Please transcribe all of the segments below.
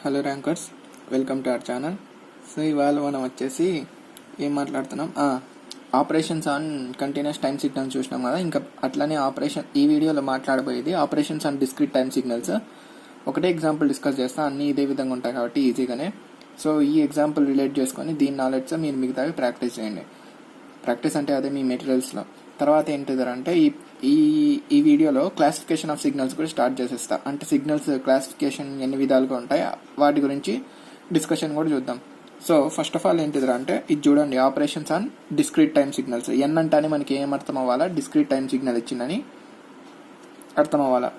Hello rankers, welcome to our channel. So ఇవాళ మనం వచ్చేసి ఏం మాట్లాడుతున్నాం, operations on continuous time signals చూసినాం కదా. ఇంకా అట్లనే ఈ వీడియోలో మాట్లాడబోయేది operations on discrete time signals. ఒకటే ఎగ్జాంపుల్ డిస్కస్ చేస్తా, అన్ని ఇదే విధంగా ఉంటాయి కాబట్టి ఈజీగానే. సో ఈ ఎగ్జాంపుల్ రిలేట్ చేసుకొని దీని నాలెడ్జ్ మీరు మిగతావి ప్రాక్టీస్ చేయండి. ప్రాక్టీస్ అంటే అదే మీ మెటీరియల్స్లో. తర్వాత ఏంటిదంటే ఈ వీడియోలో క్లాసిఫికేషన్ ఆఫ్ సిగ్నల్స్ కూడా స్టార్ట్ చేసేస్తా. అంటే సిగ్నల్స్ క్లాసిఫికేషన్ ఎన్ని విధాలుగా ఉంటాయి వాటి గురించి డిస్కషన్ కూడా చూద్దాం. సో ఫస్ట్ ఆఫ్ ఆల్ ఏంటిదంటే ఇది చూడండి, operations on discrete time signals. N అంటానే మనకి ఏం అర్థం అవ్వాలా, డిస్క్రీట్ టైం సిగ్నల్ ఇచ్చిందని అర్థం అవ్వాలా.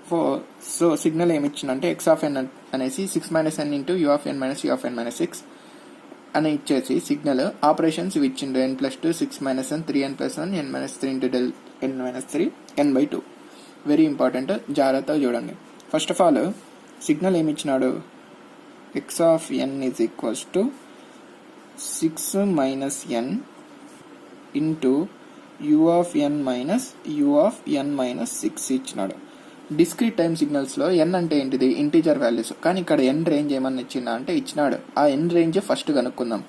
సో సిగ్నల్ ఏమి ఇచ్చిందంటే ఎక్స్ ఆఫ్ ఎన్ అనేసి 6 - n into u of N minus u of N minus 6 అని ఇచ్చేసి సిగ్నల్ ఆపరేషన్స్ ఇవి ఇచ్చిండు. n+2 6 - n 3n + 1 n - 3 into del n - 3 n/2. Very important, జాగ్రత్తగా చూడండి. ఫస్ట్ ఆఫ్ ఆల్ సిగ్నల్ ఏమి ఇచ్చినాడు, x of n is equals to 6 - n into u of N minus u of N minus 6 ఇచ్చినాడు. Discrete time signals లో ఎన్ అంటే ఏంటిది, integer values. కానీ ఇక్కడ ఎన్ రేంజ్ ఏమన్నా ఇచ్చిందా అంటే ఇచ్చినాడు. ఆ ఎన్ రేంజ్ ఫస్ట్ కనుక్కుందాం.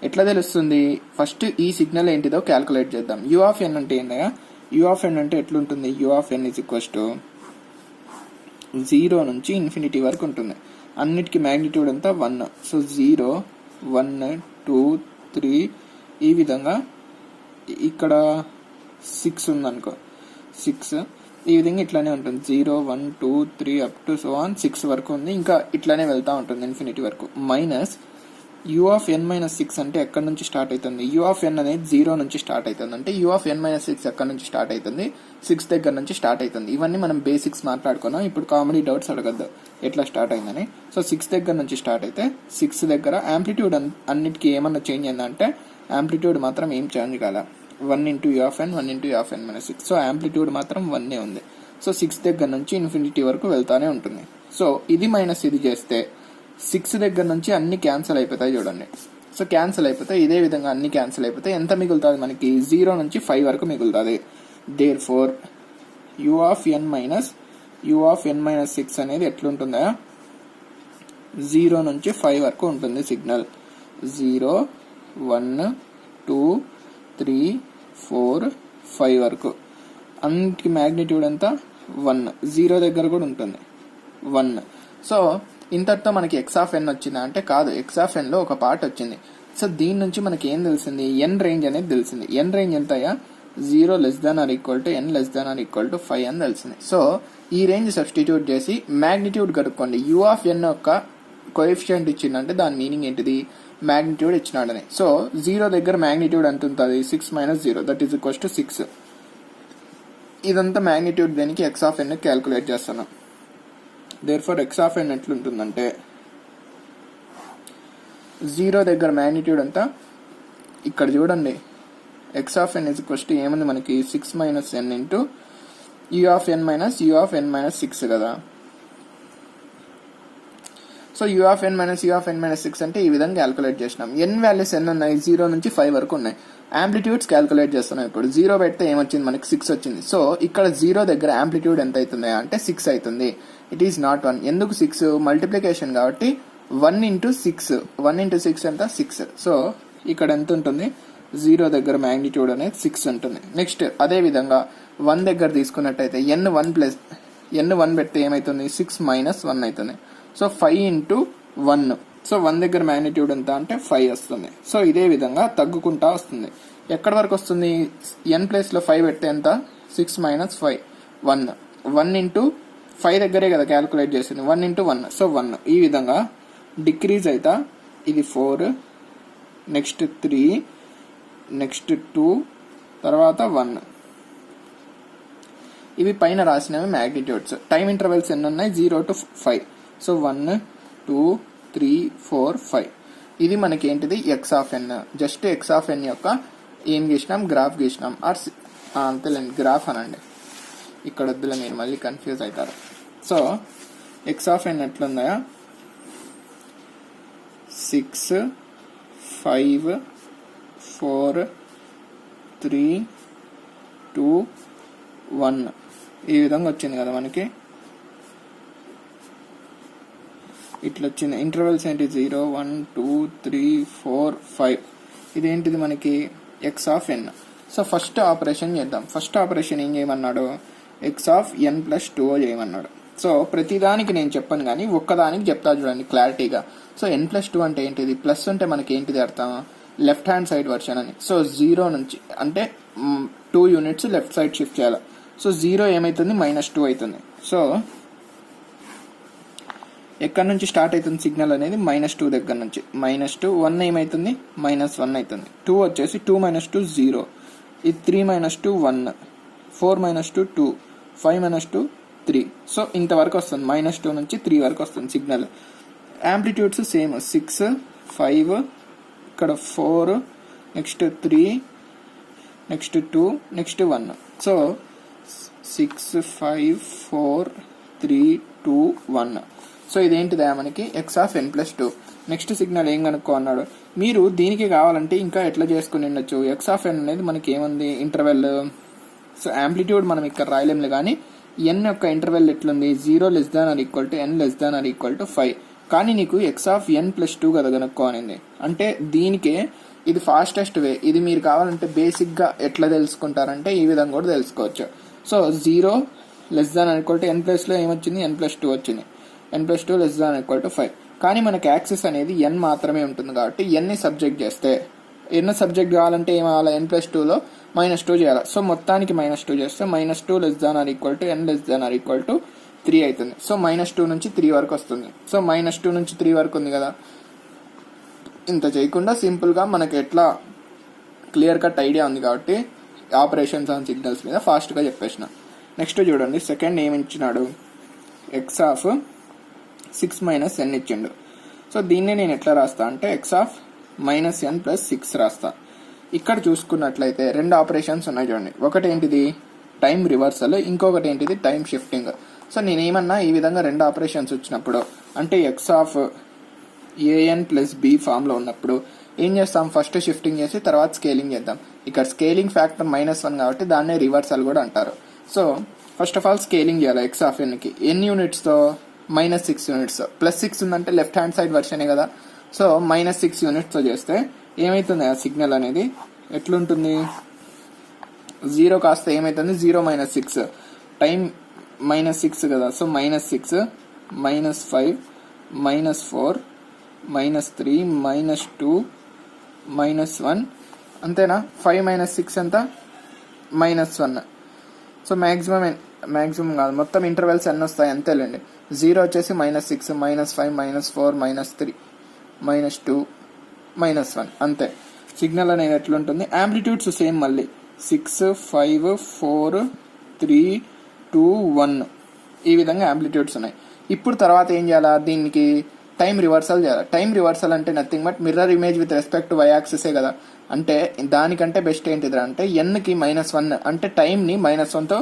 ఎట్లా తెలుస్తుంది, ఫస్ట్ ఈ సిగ్నల్ ఏంటిదో క్యాల్కులేట్ చేద్దాం. యూ ఆఫ్ ఎన్ అంటే ఏంటగా, యూ ఆఫ్ ఎన్ అంటే ఎట్లుంటుంది, u of n is equals to 0 నుంచి ఇన్ఫినిటీ వరకు ఉంటుంది. అన్నిటికీ మ్యాగ్నిట్యూడ్ అంతా 1. సో 0 1 2 3 ఈ విధంగా. ఇక్కడ 6 ఉందనుకో, 6 ఈ విధంగా ఇట్లానే ఉంటుంది. 0 1 2 3 అప్ టు సో ఆన్ 6 వరకు ఉంది. ఇంకా ఇట్లానే వెళ్తా ఉంటుంది ఇన్ఫినిటీ వరకు. Minus u of N minus 6 అంటే ఎక్కడి నుంచి స్టార్ట్ అవుతుంది, యూ ఆఫ్ ఎన్ అనేది 0 నుంచి స్టార్ట్ అవుతుంది. అంటే యూ ఆఫ్ ఎన్ మైనస్ 6 ఎక్కడి నుంచి స్టార్ట్ అవుతుంది, 6 దగ్గర నుంచి స్టార్ట్ అవుతుంది. ఇవన్నీ మనం బేసిక్స్ మాట్లాడుకున్నాం. ఇప్పుడు కామెడీ డౌట్స్ అడగద్దు ఎట్లా స్టార్ట్ అయిందని. సో 6 దగ్గర నుంచి స్టార్ట్ అయితే 6 దగ్గర యాంప్లిట్యూడ్ అన్నిటికీ ఏమన్నా చేంజ్ అయిందంటే యాంప్లిట్యూడ్ మాత్రం ఏం చేంజ్ కాల. 1 into u of n 1 into u of N minus 6. So amplitude మాత్రం 1 ఉంది. సో 6 దగ్గర నుంచి ఇన్ఫినిటీ వరకు వెళ్తానే ఉంటుంది. సో ఇది మైనస్ ఇది చేస్తే 6 దగ్గర నుంచి అన్ని క్యాన్సిల్ అయిపోతాయి చూడండి. సో క్యాన్సిల్ అయిపోతాయి, ఇదే విధంగా అన్ని క్యాన్సిల్ అయిపోతాయి. ఎంత మిగులుతుంది మనకి, 0 నుంచి 5 వరకు మిగులుతుంది. Therefore u of N minus u of N minus 6 అనేది ఎట్లుంటుందా, 0 నుంచి 5 వరకు ఉంటుంది సిగ్నల్. 0 1 2 3 4 5 వరకు. అన్నిటికి మ్యాగ్నిట్యూడ్ అంతా 1. 0 దగ్గర కూడా ఉంటుంది 1. సో ఇంతటితో మనకి ఎక్స్ ఆఫ్ ఎన్ వచ్చిందా అంటే కాదు, ఎక్స్ ఆఫ్ ఎన్ లో ఒక పార్ట్ వచ్చింది. సో దీని నుంచి మనకి ఏం తెలిసింది, ఎన్ రేంజ్ అనేది తెలిసింది. ఎన్ రేంజ్ ఎంత అయ్యా, 0 <= n <= 5 అని తెలిసింది. సో ఈ రేంజ్ సబ్స్టిట్యూట్ చేసి మ్యాగ్నిట్యూడ్ కనుక్కోండి. యూ ఆఫ్ ఎన్ యొక్క కోఎఫిషియంట్ ఇచ్చిందంటే దాని మీనింగ్ ఏంటిది, మ్యాగ్నిట్యూడ్ ఇచ్చినాడని. సో 0 దగ్గర మ్యాగ్నిట్యూడ్ ఎంత ఉంటుంది, 6 - 0 దట్ ఈస్ ఈక్వల్స్ టు 6. ఇదంతా మ్యాగ్నిట్యూడ్ దేనికి, ఎక్స్ ఆఫ్ ఎన్ క్యాల్కులేట్ చేస్తున్నాం. Therefore x of n ఎట్లుంటుందంటే 0 దగ్గర మ్యాగ్నిట్యూడ్ అంతా ఇక్కడ చూడండి. X of n is equals to ఏముంది మనకి, 6 - n into u of N minus u of N minus 6 కదా. So u of N minus u of N minus 6 అంటే ఈ విధంగా క్యాల్కులేట్ చేసినాం. ఎన్ వాల్యూస్ ఎన్ని ఉన్నాయి, 0 నుంచి 5 వరకు ఉన్నాయి. యాంప్లిట్యూడ్స్ క్యాల్కులేట్ చేస్తున్నాం. ఇప్పుడు 0 పెడితే ఏమొచ్చింది మనకి, 6 వచ్చింది. సో ఇక్కడ 0 దగ్గర యాంప్లిట్యూడ్ ఎంత అవుతుంది అంటే 6 అవుతుంది. It is not 1. ఎందుకు 6, మల్టిప్లికేషన్ కాబట్టి 1 ఇంటూ 6. 1 ఇంటూ 6 ఎంత, 6. సో ఇక్కడ ఎంత ఉంటుంది, 0 దగ్గర మ్యాగ్నిట్యూడ్ అనేది 6 ఉంటుంది. నెక్స్ట్ అదే విధంగా 1 దగ్గర తీసుకున్నట్టయితే n1 పెడితే ఏమవుతుంది, 6 - 1 అవుతుంది. So 5 into 1. సో 1 దగ్గర మ్యాగ్నిట్యూడ్ ఎంత అంటే 5 వస్తుంది. సో ఇదే విధంగా తగ్గుకుంటా వస్తుంది. ఎక్కడి వరకు వస్తుంది, n ప్లేస్ లో 5 పెడితే ఎంత, 6 - 5 1. 1 ఇంటూ 5 దగ్గరే కదా క్యాల్కులేట్ చేసింది, 1 ఇంటూ 1. సో 1 ఈ విధంగా డిక్రీజ్ అవుతా. ఇది 4, నెక్స్ట్ 3, నెక్స్ట్ 2, తర్వాత 1. ఇవి పైన రాసినవి మ్యాగ్నిట్యూడ్స్. టైం ఇంటర్వెల్స్ ఎన్ని ఉన్నాయి, 0 to 5. సో 1 2 3 4 5. ఇది మనకి ఏంటిది, X of N. Just X of N యొక్క ఏం గీసినాం, గ్రాఫ్ గీసినాం. అంతేలేండి, గ్రాఫ్ అనండి, ఇక్కడ వద్దులే మీరు మళ్ళీ కన్ఫ్యూజ్ అవుతారు. సో ఎక్స్ ఆఫ్ ఎన్ ఎట్లుందా, 6 5 4 3 2 1 ఈ విధంగా వచ్చింది కదా మనకి. ఇట్లా వచ్చింది. ఇంటర్వెల్స్ ఏంటి 0 1 2 3 4 5. ఇదేంటిది మనకి X of n. So first operation చేద్దాం. ఫస్ట్ ఆపరేషన్ ఏం చేయమన్నాడు, ఎక్స్ ఆఫ్ ఎన్ ప్లస్ 2 చేయమన్నాడు. సో ప్రతిదానికి నేను చెప్పను కానీ ఒక్కదానికి చెప్తా చూడండి క్లారిటీగా. సో ఎన్ ప్లస్ 2 అంటే ఏంటిది, ప్లస్ అంటే మనకి ఏంటిది అర్థం, లెఫ్ట్ హ్యాండ్ సైడ్ వర్షన్ అని. సో 0 నుంచి అంటే 2 యూనిట్స్ లెఫ్ట్ సైడ్ షిఫ్ట్ చేయాలి. సో 0 ఏమైతుంది -2 అవుతుంది. సో ఎక్కడి నుంచి స్టార్ట్ అవుతుంది సిగ్నల్ అనేది -2 దగ్గర నుంచి. -2 1 ఏమైతుంది -1 అవుతుంది. 2 వచ్చేసి 2 - 2 0, ఇది 3 - 2 1, 4 - 2 2, 5 - 2 3. సో ఇంతవరకు వస్తుంది, -2 నుంచి 3 వరకు వస్తుంది సిగ్నల్. యాంప్లిట్యూడ్స్ సేమ్ 6 5, ఇక్కడ 4, next 3, next 2, next 1. So 6 5 4 3 2 1. So ఇదేంటిదా మనకి X of N plus 2. Next signal ఏం కనుక్కో అన్నాడు. మీరు దీనికి కావాలంటే ఇంకా ఎట్లా చేసుకుని ఉండొచ్చు, ఎక్స్ ఆఫ్ ఎన్ అనేది మనకి ఏముంది ఇంటర్వెల్. సో యాంప్లిట్యూడ్ మనం ఇక్కడ రాయలేంలే కానీ ఎన్ యొక్క ఇంటర్వెల్ ఎట్లుంది, 0 <= n <= 5. కానీ నీకు ఎక్స్ ఆఫ్ ఎన్ ప్లస్ 2 కదా కనుక్కో అనింది. అంటే దీనికే ఇది ఫాస్టెస్ట్ వే. ఇది మీరు కావాలంటే బేసిక్ గా ఎట్లా తెలుసుకుంటారంటే ఈ విధంగా కూడా తెలుసుకోవచ్చు. సో 0 <= n ప్లస్ లో ఏమొచ్చింది, n ప్లస్ 2 వచ్చింది. n plus 2 <= 5. కానీ మనకి యాక్సిస్ అనేది n మాత్రమే ఉంటుంది కాబట్టి n ని సబ్జెక్ట్ చేస్తే, n సబ్జెక్ట్ కావాలంటే ఏమవ్వాలి, n ప్లస్ 2లో -2 చేయాలి. సో మొత్తానికి -2 చేస్తే -2 <= n <= 3 అవుతుంది. సో -2 నుంచి 3 వరకు వస్తుంది. సో -2 నుంచి 3 వరకు ఉంది కదా. ఇంత చేయకుండా సింపుల్ గా మనకి ఎట్లా క్లియర్ కట్ ఐడియా ఉంది కాబట్టి ఆపరేషన్స్ ఆన్ సిగ్నల్స్ మీద ఫాస్ట్ గా చెప్పేసిన. నెక్స్ట్ చూడండి, సెకండ్ ఏమి ఇచ్చినాడు, ఎక్స్ ఆఫ్ 6 - n ఇచ్చిండు. సో దీన్నే నేను ఎట్లా రాస్తా అంటే ఎక్స్ ఆఫ్ -n + 6 రాస్తా. ఇక్కడ చూసుకున్నట్లయితే రెండు ఆపరేషన్స్ ఉన్నాయి చూడండి. ఒకటి ఏంటిది టైం రివర్సల్, ఇంకొకటి ఏంటిది టైం షిఫ్టింగ్. సో నేనేమన్నా ఈ విధంగా రెండు ఆపరేషన్స్ వచ్చినప్పుడు అంటే x of an + b form లో ఉన్నప్పుడు ఏం చేస్తాం, ఫస్ట్ షిఫ్టింగ్ చేసి తర్వాత స్కేలింగ్ చేద్దాం. ఇక్కడ స్కేలింగ్ ఫ్యాక్టర్ -1 కాబట్టి దాన్నే రివర్సల్ కూడా అంటారు. So first of all scaling చేయాలి ఎక్స్ ఆఫ్ n కి. ఎన్ని యూనిట్స్ తో, -6 యూనిట్స్. +6 ఉందంటే లెఫ్ట్ హ్యాండ్ సైడ్ వర్షనే కదా. సో -6 యూనిట్స్ తో చేస్తే ఏమైతుంది ఆ సిగ్నల్ అనేది ఎట్లుంటుంది, 0 కాస్త ఏమైతుంది 0 - 6, టైం -6 కదా. సో -6 -5 -4 -3 -2 -1 అంతేనా. 5 - 6 ఎంత -1. సో మ్యాక్సిమం కాదు, మొత్తం ఇంటర్వెల్స్ ఎన్ని వస్తాయి అంతేలేండి. 0 వచ్చేసి -6 -5 -4 -3 -2 -1 అంతే. సిగ్నల్ అనేది ఎట్లుంటుంది, యాంప్లిట్యూడ్స్ సేమ్ మళ్ళీ 6 5 4 3 2 1 ఈ విధంగా యాంప్లిట్యూడ్స్ ఉన్నాయి. ఇప్పుడు తర్వాత ఏం చేయాలా, దీనికి టైం రివర్సల్ చేయాలి. టైం రివర్సల్ అంటే nothing but mirror image with respect to y యాక్సిసే కదా. అంటే దానికంటే బెస్ట్ ఏంటిది అంటే n కి -1 అంటే టైం ని -1 తో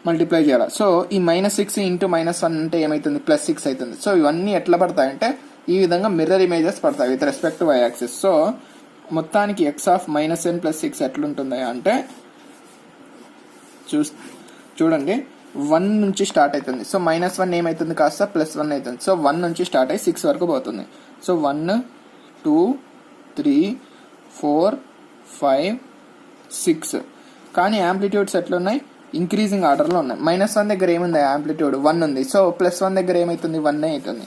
మల్టిప్లై చేయాలి. సో ఈ -6 × -1 అంటే ఏమైతుంది, +6 అవుతుంది. సో ఇవన్నీ ఎట్లా పడతాయంటే ఈ విధంగా మిర్రర్ ఇమేజెస్ పడతాయి with respect to y axis. So మొత్తానికి ఎక్స్ ఆఫ్ -n + 6 ఎట్లుంటుంది అంటే చూడండి 1 నుంచి స్టార్ట్ అవుతుంది. సో -1 ఏమైతుంది కాస్త +1 అవుతుంది. సో 1 నుంచి స్టార్ట్ అయ్యి 6 వరకు పోతుంది. సో 1 2 3 4 5 6. కానీ యాంప్లిట్యూడ్స్ ఎట్లున్నాయి, ఇంక్రీజింగ్ ఆర్డర్ లో ఉన్నాయి. -1 దగ్గర ఏముంది, యాంప్లిట్యూడ్ 1 ఉంది. సో +1 దగ్గర ఏమైతుంది 1 అవుతుంది.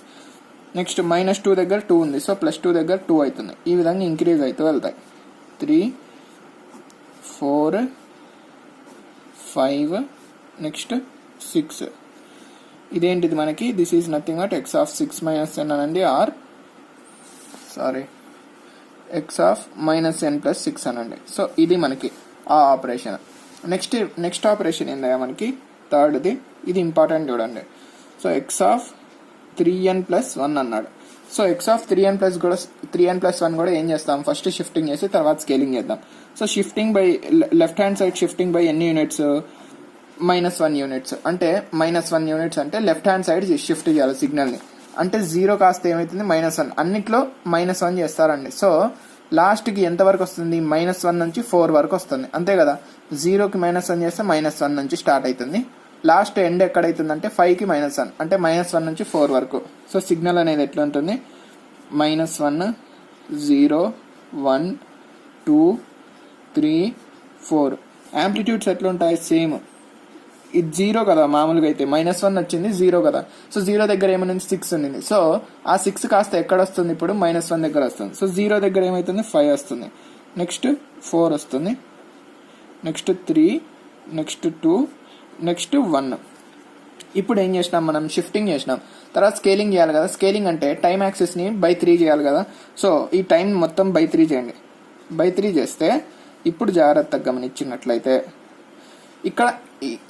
నెక్స్ట్ -2 దగ్గర 2 ఉంది. సో +2 దగ్గర 2 అవుతుంది. ఈ విధంగా ఇంక్రీజ్ అవుతూ వెళ్తాయి. 3 4 5 నెక్స్ట్ 6. ఇదేంటిది మనకి, this is nothing but x of 6 - n అనండి, or sorry x of -n + 6 అనండి. సో ఇది మనకి ఆ ఆపరేషన్. నెక్స్ట్ ఆపరేషన్ ఏందా మనకి థర్డ్ది, ఇది ఇంపార్టెంట్ చూడండి. సో ఎక్స్ ఆఫ్ 3n + 1 అన్నాడు. సో ఎక్స్ ఆఫ్ 3n + 1 కూడా ఏం చేస్తాం, ఫస్ట్ షిఫ్టింగ్ చేసి తర్వాత స్కేలింగ్ చేద్దాం. So shifting by left hand side shifting by ఎన్ని యూనిట్స్, -1 యూనిట్స్. అంటే -1 యూనిట్స్ అంటే లెఫ్ట్ హ్యాండ్ సైడ్ షిఫ్ట్ చేయాలి సిగ్నల్ ని. అంటే 0 కాస్త ఏమైతుంది -1, అన్నిట్లో -1 చేస్తారండి. సో లాస్ట్ కి ఎంత వరకు వస్తుంది, -1 నుంచి 4 వరకు వస్తుంది అంతే కదా. 0కి -1 చేస్తే -1 నుంచి స్టార్ట్ అవుతుంది. లాస్ట్ ఎండ్ ఎక్కడైతుందంటే 5కి -1 అంటే -1 నుంచి 4 వరకు. సో సిగ్నల్ అనేది ఎట్లా ఉంటుంది, -1 0 1 2 3 4. యాంప్లిట్యూడ్స్ ఎట్లా ఉంటాయి, సేమ్. ఇది 0 కదా, మామూలుగా అయితే -1 వచ్చింది 0 కదా. సో 0 దగ్గర ఏమైంది, 6 ఉంది. సో ఆ 6 కాస్త ఎక్కడ వస్తుంది, ఇప్పుడు -1 దగ్గర వస్తుంది. సో 0 దగ్గర ఏమైతుంది, 5 వస్తుంది. నెక్స్ట్ 4 వస్తుంది, నెక్స్ట్ 3, నెక్స్ట్ 2, నెక్స్ట్ 1. ఇప్పుడు ఏం చేసినాం, మనం షిఫ్టింగ్ చేసినాం. తర్వాత స్కేలింగ్ చేయాలి కదా. స్కేలింగ్ అంటే టైం యాక్సిస్ ని బై 3 చేయాలి కదా. సో ఈ టైం మొత్తం బై 3 చేయండి. బై 3 చేస్తే ఇప్పుడు జాగ్రత్తగా గమనించినట్లయితే ఇక్కడ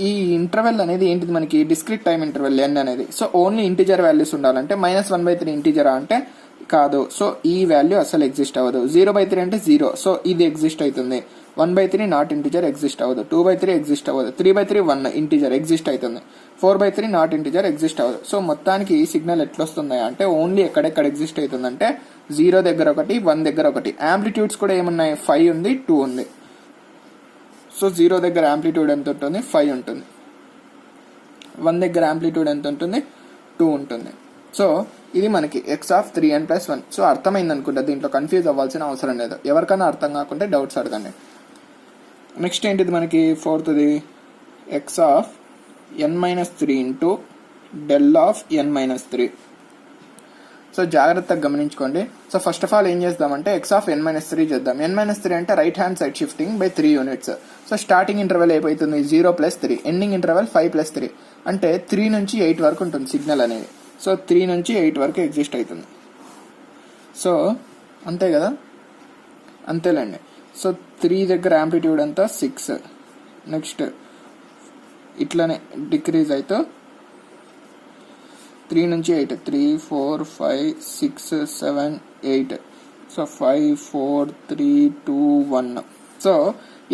ఈ ఇంటర్వెల్ అనేది ఏంటిది, మనకి డిస్క్రిట్ టైం ఇంటర్వెల్ n అనేది. సో ఓన్లీ ఇంటిజర్ వాల్యూస్ ఉండాలంటే -1/3 ఇంటిజరా అంటే కాదు. సో ఈ వాల్యూ అసలు ఎగ్జిస్ట్ అవ్వదు. 0/3 అంటే 0. సో ఇది ఎగ్జిస్ట్ అవుతుంది. 1/3 నాట్ ఇంటిజర్ ఎగ్జిస్ట్ అవ్వదు. 2/3 ఎగ్జిస్ట్ అవ్వదు. 3/3 1 ఇంటిజర్ ఎగ్జిస్ట్ అవుతుంది. 4/3 నాట్ ఇంటిజర్ ఎగ్జిస్ట్ అవ్వదు. సో మొత్తానికి ఈ సిగ్నల్ ఎట్లొస్తుంది అంటే ఓన్లీ ఎక్కడెక్కడ ఎగ్జిస్ట్ అవుతుందంటే 0 దగ్గర ఒకటి, 1 దగ్గర ఒకటి. యాంప్లిట్యూడ్స్ కూడా ఏమున్నాయి, 5 ఉంది, 2 ఉంది. సో 0 దగ్గర యాంప్లిట్యూడ్ ఎంత ఉంటుంది, 5 ఉంటుంది. 1 దగ్గర యాంప్లిట్యూడ్ ఎంత ఉంటుంది, 2 ఉంటుంది. సో ఇది మనకి x(3n+1). సో అర్థమైంది అనుకుంటా, దీంట్లో కన్ఫ్యూజ్ అవ్వాల్సిన అవసరం లేదు. ఎవరికైనా అర్థం కాకుంటే డౌట్స్ అడగండి. నెక్స్ట్ ఏంటిది మనకి ఫోర్త్ది, x(n-3) ఇంటూ del(n-3). సో జాగ్రత్తగా గమనించుకోండి. సో ఫస్ట్ ఆఫ్ ఆల్ ఏం చేద్దామంటే x(n-3) చేద్దాం. n-3 అంటే right hand side shifting by 3 units. So starting interval అయిపోతుంది 0+3, ఎండింగ్ ఇంటర్వెల్ 5+3 అంటే 3 నుంచి 8 వరకు ఉంటుంది సిగ్నల్ అనేది. సో 3 నుంచి 8 వరకు ఎగ్జిస్ట్ అవుతుంది. సో అంతే కదా, అంతేలేండి. సో 3 దగ్గర యాంప్లిట్యూడ్ అంతా 6. నెక్స్ట్ ఇట్లానే డిక్రీజ్ అయితే 3 నుంచి 8, 3 4 5 6 7 8. సో 5 4 3 2 1. సో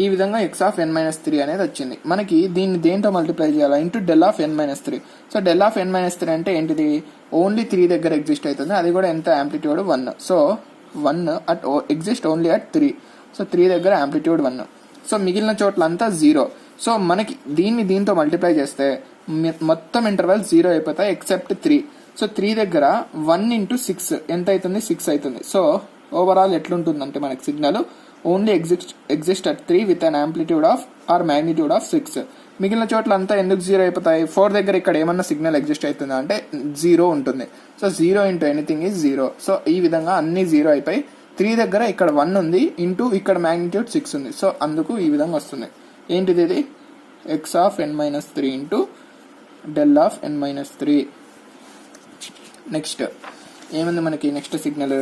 ఈ విధంగా x(n-3) అనేది వచ్చింది. మనకి దీన్ని దేంతో మల్టిప్లై చేయాలా, ఇంటూ del(n-3). సో del(n-3) అంటే ఏంటిది, ఓన్లీ 3 దగ్గర ఎగ్జిస్ట్ అవుతుంది. అది కూడా ఎంత, amplitude 1. So 1 at exist only at 3. So 3 దగ్గర యాంప్లిట్యూడ్ 1. సో మిగిలిన చోట్ల అంతా 0. సో మనకి దీంతో మల్టిప్లై చేస్తే మొత్తం ఇంటర్వెల్ 0 అయిపోతాయి ఎక్సెప్ట్ 3. సో 3 దగ్గర 1 into 6 ఎంత అవుతుంది, 6 అవుతుంది. సో ఓవరాల్ ఎట్లుంటుందంటే మనకి signal only exist at 3 with an amplitude of or magnitude of 6. మిగిలిన చోట్ల అంతా ఎందుకు 0 అయిపోతాయి, 4 దగ్గర ఇక్కడ ఏమన్నా సిగ్నల్ ఎగ్జిస్ట్ అవుతుందా అంటే 0 ఉంటుంది. So 0 into anything is 0. So ఈ విధంగా అన్ని 0 అయిపోయి 3 దగ్గర ఇక్కడ 1 ఉంది, ఇంటూ ఇక్కడ మ్యాగ్నిట్యూడ్ 6 ఉంది. సో అందుకు ఈ విధంగా వస్తుంది. ఏంటిది, ఇది x(n-3) ఇంటూ del(n-3). నెక్స్ట్ ఏముంది మనకి, next signal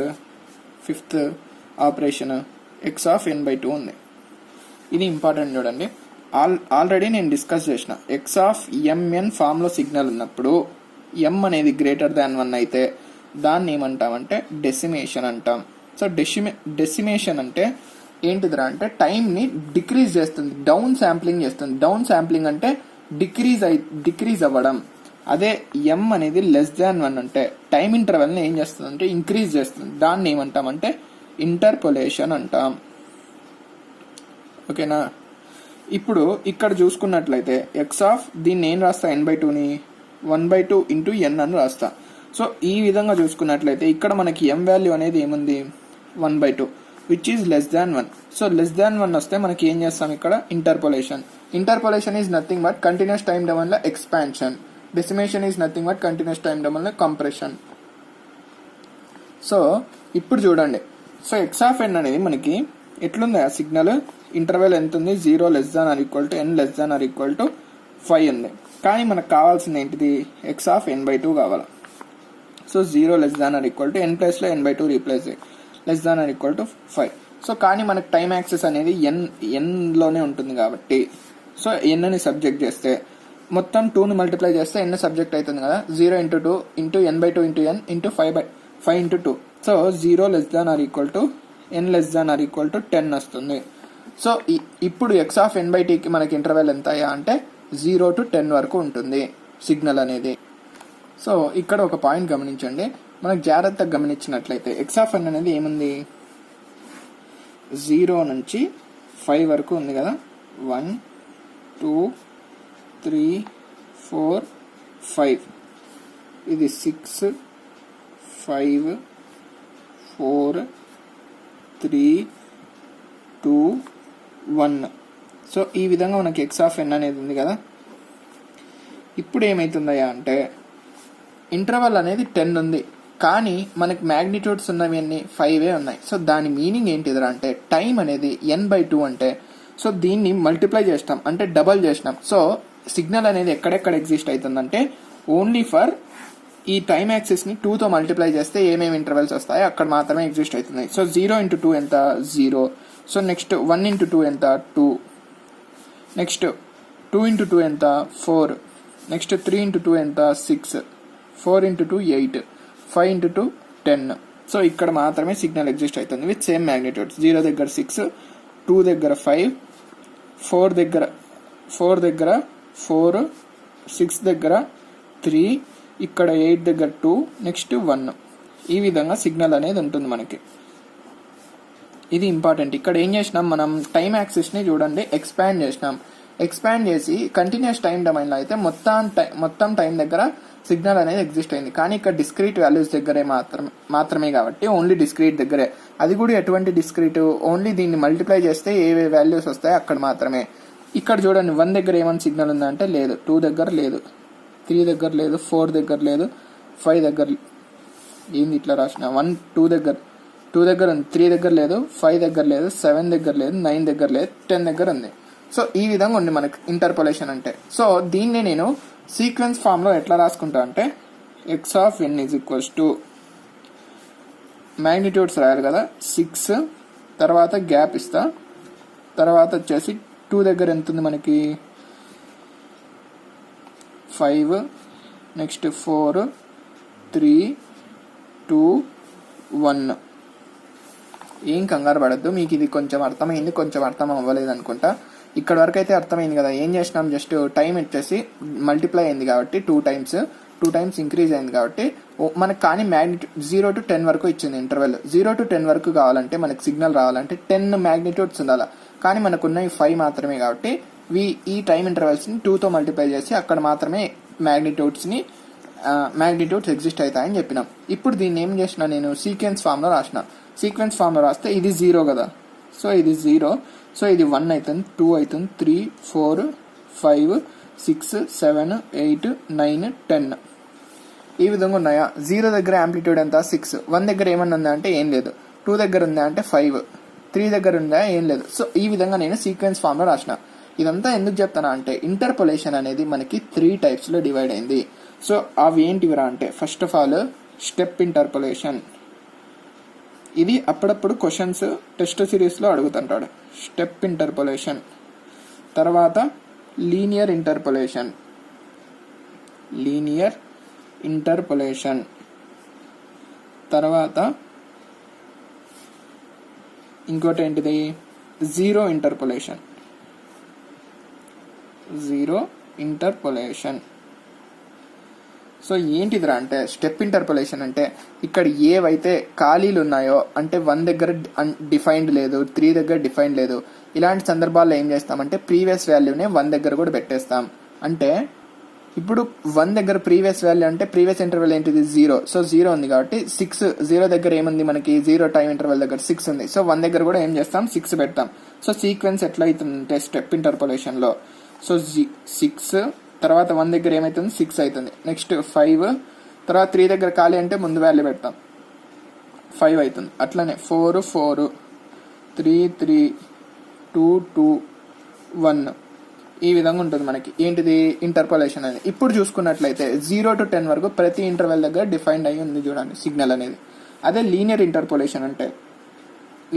fifth operation x(n/2) ఉంది. ఇది ఇంపార్టెంట్ చూడండి. ఆల్రెడీ నేను డిస్కస్ చేసిన x(mn) ఫామ్ లో సిగ్నల్ ఉన్నప్పుడు m అనేది >1 అయితే దాన్ని ఏమంటామంటే డెసిమేషన్ అంటాం. సో డెసిమేషన్ అంటే ఏంటిదిరా అంటే టైం ని డిక్రీజ్ చేస్తుంది, డౌన్ శాంప్లింగ్ చేస్తుంది. డౌన్ శాంప్లింగ్ అంటే డిక్రీజ్ అవ్వడం. అదే m అనేది <1 అంటే టైం ఇంటర్వెల్ ని ఏం చేస్తుంది అంటే ఇంక్రీజ్ చేస్తుంది. దాన్ని ఏమంటామంటే ఇంటర్పోలేషన్ అంటాం. ఓకేనా. ఇప్పుడు ఇక్కడ చూసుకున్నట్లయితే దీన్ని ఏం రాస్తా, n/2ని 1/2 ఇంటూ n అని రాస్తా. సో ఈ విధంగా చూసుకున్నట్లయితే ఇక్కడ మనకి m వాల్యూ అనేది ఏముంది, 1/2 విచ్ ఈజ్ <1. సో <1 వస్తే మనకి ఏం చేస్తాం, ఇక్కడ interpolation. Interpolation is nothing but continuous time domain లో expansion. Decimation is nothing but continuous time domain లో కంప్రెషన్. సో ఇప్పుడు చూడండి, సో x(n) అనేది మనకి ఎట్లుంది ఆ సిగ్నల్, ఇంటర్వెల్ ఎంత ఉంది, 0 n 5 ఉంది. కానీ మనకు కావాల్సింది ఏంటిది, x(n/2) కావాలి. సో 0<n ప్లేస్ లో n/2 రీప్లేస్ <5. సో కానీ మనకు టైం యాక్సెస్ అనేది n లోనే ఉంటుంది కాబట్టి సో n ని సబ్జెక్ట్ చేస్తే మొత్తం 2ని మల్టిప్లై చేస్తే n సబ్జెక్ట్ అవుతుంది కదా. 0 into 2 into n/2 into n into 5 into 2. So 0 n 10 వస్తుంది. సో ఇప్పుడు x(n/t) కి మనకి ఇంటర్వెల్ ఎంత అంటే 0 to 10 వరకు ఉంటుంది సిగ్నల్ అనేది. సో ఇక్కడ ఒక పాయింట్ గమనించండి, మనకు జాగ్రత్తగా గమనించినట్లయితే x(n) అనేది ఏముంది, 0 నుంచి 5 వరకు ఉంది కదా. 1 2 3 4 5, ఇది 6 5 4 3 2 1. సో ఈ విధంగా మనకి ఎక్స్ ఆఫ్ ఎన్ అనేది ఉంది కదా. ఇప్పుడు ఏమవుతుందయ్యా అంటే ఇంటర్వల్ అనేది 10 ఉంది, కానీ మనకి మ్యాగ్నిట్యూడ్స్ ఉన్నవి అన్ని 5 ఉన్నాయి. సో దాని మీనింగ్ ఏంటిదిరా అంటే టైం అనేది n/2 అంటే సో దీన్ని మల్టిప్లై చేసినాం అంటే డబల్ చేసినాం. సో సిగ్నల్ అనేది ఎక్కడెక్కడ ఎగ్జిస్ట్ అవుతుందంటే ఓన్లీ ఫర్ ఈ టైం యాక్సిస్ని 2తో మల్టిప్లై చేస్తే ఏమేమి ఇంటర్వెల్స్ వస్తాయో అక్కడ మాత్రమే ఎగ్జిస్ట్ అవుతుంది. సో 0 × 2 ఎంత 0. సో నెక్స్ట్ 1 × 2 ఎంత 2. నెక్స్ట్ 2 × 2 ఎంత 4. నెక్స్ట్ 3 × 2 ఎంత 6. 4 × 2 8. 5 × 2 10. సో ఇక్కడ మాత్రమే సిగ్నల్ ఎగ్జిస్ట్ అవుతుంది విత్ సేమ్ మ్యాగ్నిట్యూడ్. 0 దగ్గర 6, 2 దగ్గర 5, 4 దగ్గర 4, 6 దగ్గర 3, ఇక్కడ 8 దగ్గర 2, నెక్స్ట్ 1. ఈ విధంగా సిగ్నల్ అనేది ఉంటుంది మనకి. ఇది ఇంపార్టెంట్. ఇక్కడ ఏం చేసినాం మనం టైం యాక్సిస్ని చూడండి ఎక్స్పాండ్ చేసినాం. ఎక్స్పాండ్ చేసి కంటిన్యూస్ టైం డొమైన్లో అయితే మొత్తం టైం దగ్గర సిగ్నల్ అనేది ఎగ్జిస్ట్ అయింది, కానీ ఇక్కడ డిస్క్రీట్ వాల్యూస్ దగ్గరే మాత్రమే కాబట్టి ఓన్లీ డిస్క్రీట్ దగ్గరే. అది కూడా ఎటువంటి డిస్క్రీట్, ఓన్లీ దీన్ని మల్టిప్లై చేస్తే ఏ వాల్యూస్ వస్తాయో అక్కడ మాత్రమే. ఇక్కడ చూడండి 1 దగ్గర ఏమైనా సిగ్నల్ ఉందంటే లేదు, 2 దగ్గర లేదు, 3 దగ్గర లేదు, 4 దగ్గర లేదు, 5 దగ్గర ఏంది ఇట్లా రాసిన 1 2 దగ్గర ఉంది, 3 దగ్గర లేదు, 5 దగ్గర లేదు, 7 దగ్గర లేదు, 9 దగ్గర లేదు, 10 దగ్గర ఉంది. సో ఈ విధంగా ఉంది మనకి ఇంటర్పోలేషన్ అంటే. సో దీన్ని నేను సీక్వెన్స్ ఫామ్లో ఎట్లా రాసుకుంటా అంటే x of n is equals to magnitudes రాయాలి కదా 6, తర్వాత గ్యాప్ ఇస్తా, తర్వాత వచ్చేసి 2 దగ్గర ఎంత ఉంది మనకి 5, నెక్స్ట్ 4 3 2 1. ఏం కంగారు పడద్దు, మీకు ఇది కొంచెం అర్థమైంది, కొంచెం అర్థం అవ్వలేదు అనుకుంటా. ఇక్కడ వరకు అయితే అర్థమైంది కదా. ఏం చేసినాం, జస్ట్ టైం వచ్చేసి మల్టిప్లై అయింది కాబట్టి 2 టైమ్స్ ఇంక్రీజ్ అయింది కాబట్టి మనకు, కానీ మ్యాగ్నిట్యూడ్ 0 to 10 వరకు ఇచ్చింది ఇంటర్వెల్. 0 to 10 వరకు కావాలంటే మనకి సిగ్నల్ రావాలంటే 10 మ్యాగ్నిట్యూడ్స్ ఉండాలి, కానీ మనకున్నవి 5 మాత్రమే కాబట్టి ఈ టైం ఇంటర్వెల్స్ని 2తో మల్టిప్లై చేసి అక్కడ మాత్రమే మ్యాగ్నిట్యూడ్స్ ఎగ్జిస్ట్ అవుతాయని చెప్పినాం. ఇప్పుడు దీన్ని ఏం చేసిన నేను సీక్వెన్స్ ఫామ్లో రాసిన. సీక్వెన్స్ ఫామ్లో రాస్తే ఇది 0 కదా, సో ఇది 0, సో ఇది 1 అవుతుంది, 2 అవుతుంది, 3 4 5 6 7 8 9 10. ఈ విధంగా ఉన్నాయా. 0 దగ్గర యాంప్లిట్యూడ్ ఎంత 6, 1 దగ్గర ఏమన్నా ఉందా అంటే ఏం లేదు, 2 దగ్గర ఉందా అంటే 5, 3 దగ్గర ఉందా ఏం లేదు. సో ఈ విధంగా నేను సీక్వెన్స్ ఫామ్లో రాసిన. ఇదంతా ఎందుకు చెప్తానా అంటే ఇంటర్పోలేషన్ అనేది మనకి 3 టైప్స్లో డివైడ్ అయింది. సో అవి ఏంటివిరా అంటే first of all step interpolation. ఇది అప్పుడప్పుడు క్వశ్చన్స్ టెస్ట్ సిరీస్లో అడుగుతుంటాడు. స్టెప్ ఇంటర్పోలేషన్, తర్వాత లీనియర్ ఇంటర్పోలేషన్, తర్వాత ఇంకోటి ఏంటిది జీరో ఇంటర్పోలేషన్. సో ఏంటిదిరా అంటే స్టెప్ ఇంటర్పోలేషన్ అంటే ఇక్కడ ఏవైతే ఖాళీలు ఉన్నాయో అంటే 1 దగ్గర డిఫైన్డ్ లేదు, 3 దగ్గర డిఫైన్డ్ లేదు, ఇలాంటి సందర్భాల్లో ఏం చేస్తామంటే ప్రీవియస్ వాల్యూనే 1 దగ్గర కూడా పెట్టేస్తాం. అంటే ఇప్పుడు 1 దగ్గర ప్రీవియస్ వాల్యూ అంటే ప్రీవియస్ ఇంటర్వెల్ ఏంటిది 0, సో 0 ఉంది కాబట్టి 6, 0 దగ్గర ఏముంది మనకి 0 టైం ఇంటర్వెల్ దగ్గర 6 ఉంది, సో 1 దగ్గర కూడా ఏం చేస్తాం 6 పెడతాం. సో సీక్వెన్స్ ఎట్లా అవుతుందంటే స్టెప్ ఇంటర్పోలేషన్లో సో 6, తర్వాత 1 దగ్గర ఏమవుతుంది 6 అవుతుంది, నెక్స్ట్ 5, తర్వాత 3 దగ్గర ఖాళీ అంటే ముందు వాల్యూ పెడతాం 5 అవుతుంది. అట్లనే 4 4 3 3 2 2 1 ఈ విధంగా ఉంటుంది మనకి ఏంటిది ఇంటర్పోలేషన్ అనేది. ఇప్పుడు చూసుకున్నట్లయితే 0 to 10 వరకు ప్రతి ఇంటర్వెల్ దగ్గర డిఫైన్డ్ అయ్యి ఉంది చూడండి సిగ్నల్ అనేది. అదే లీనియర్ ఇంటర్పోలేషన్ అంటే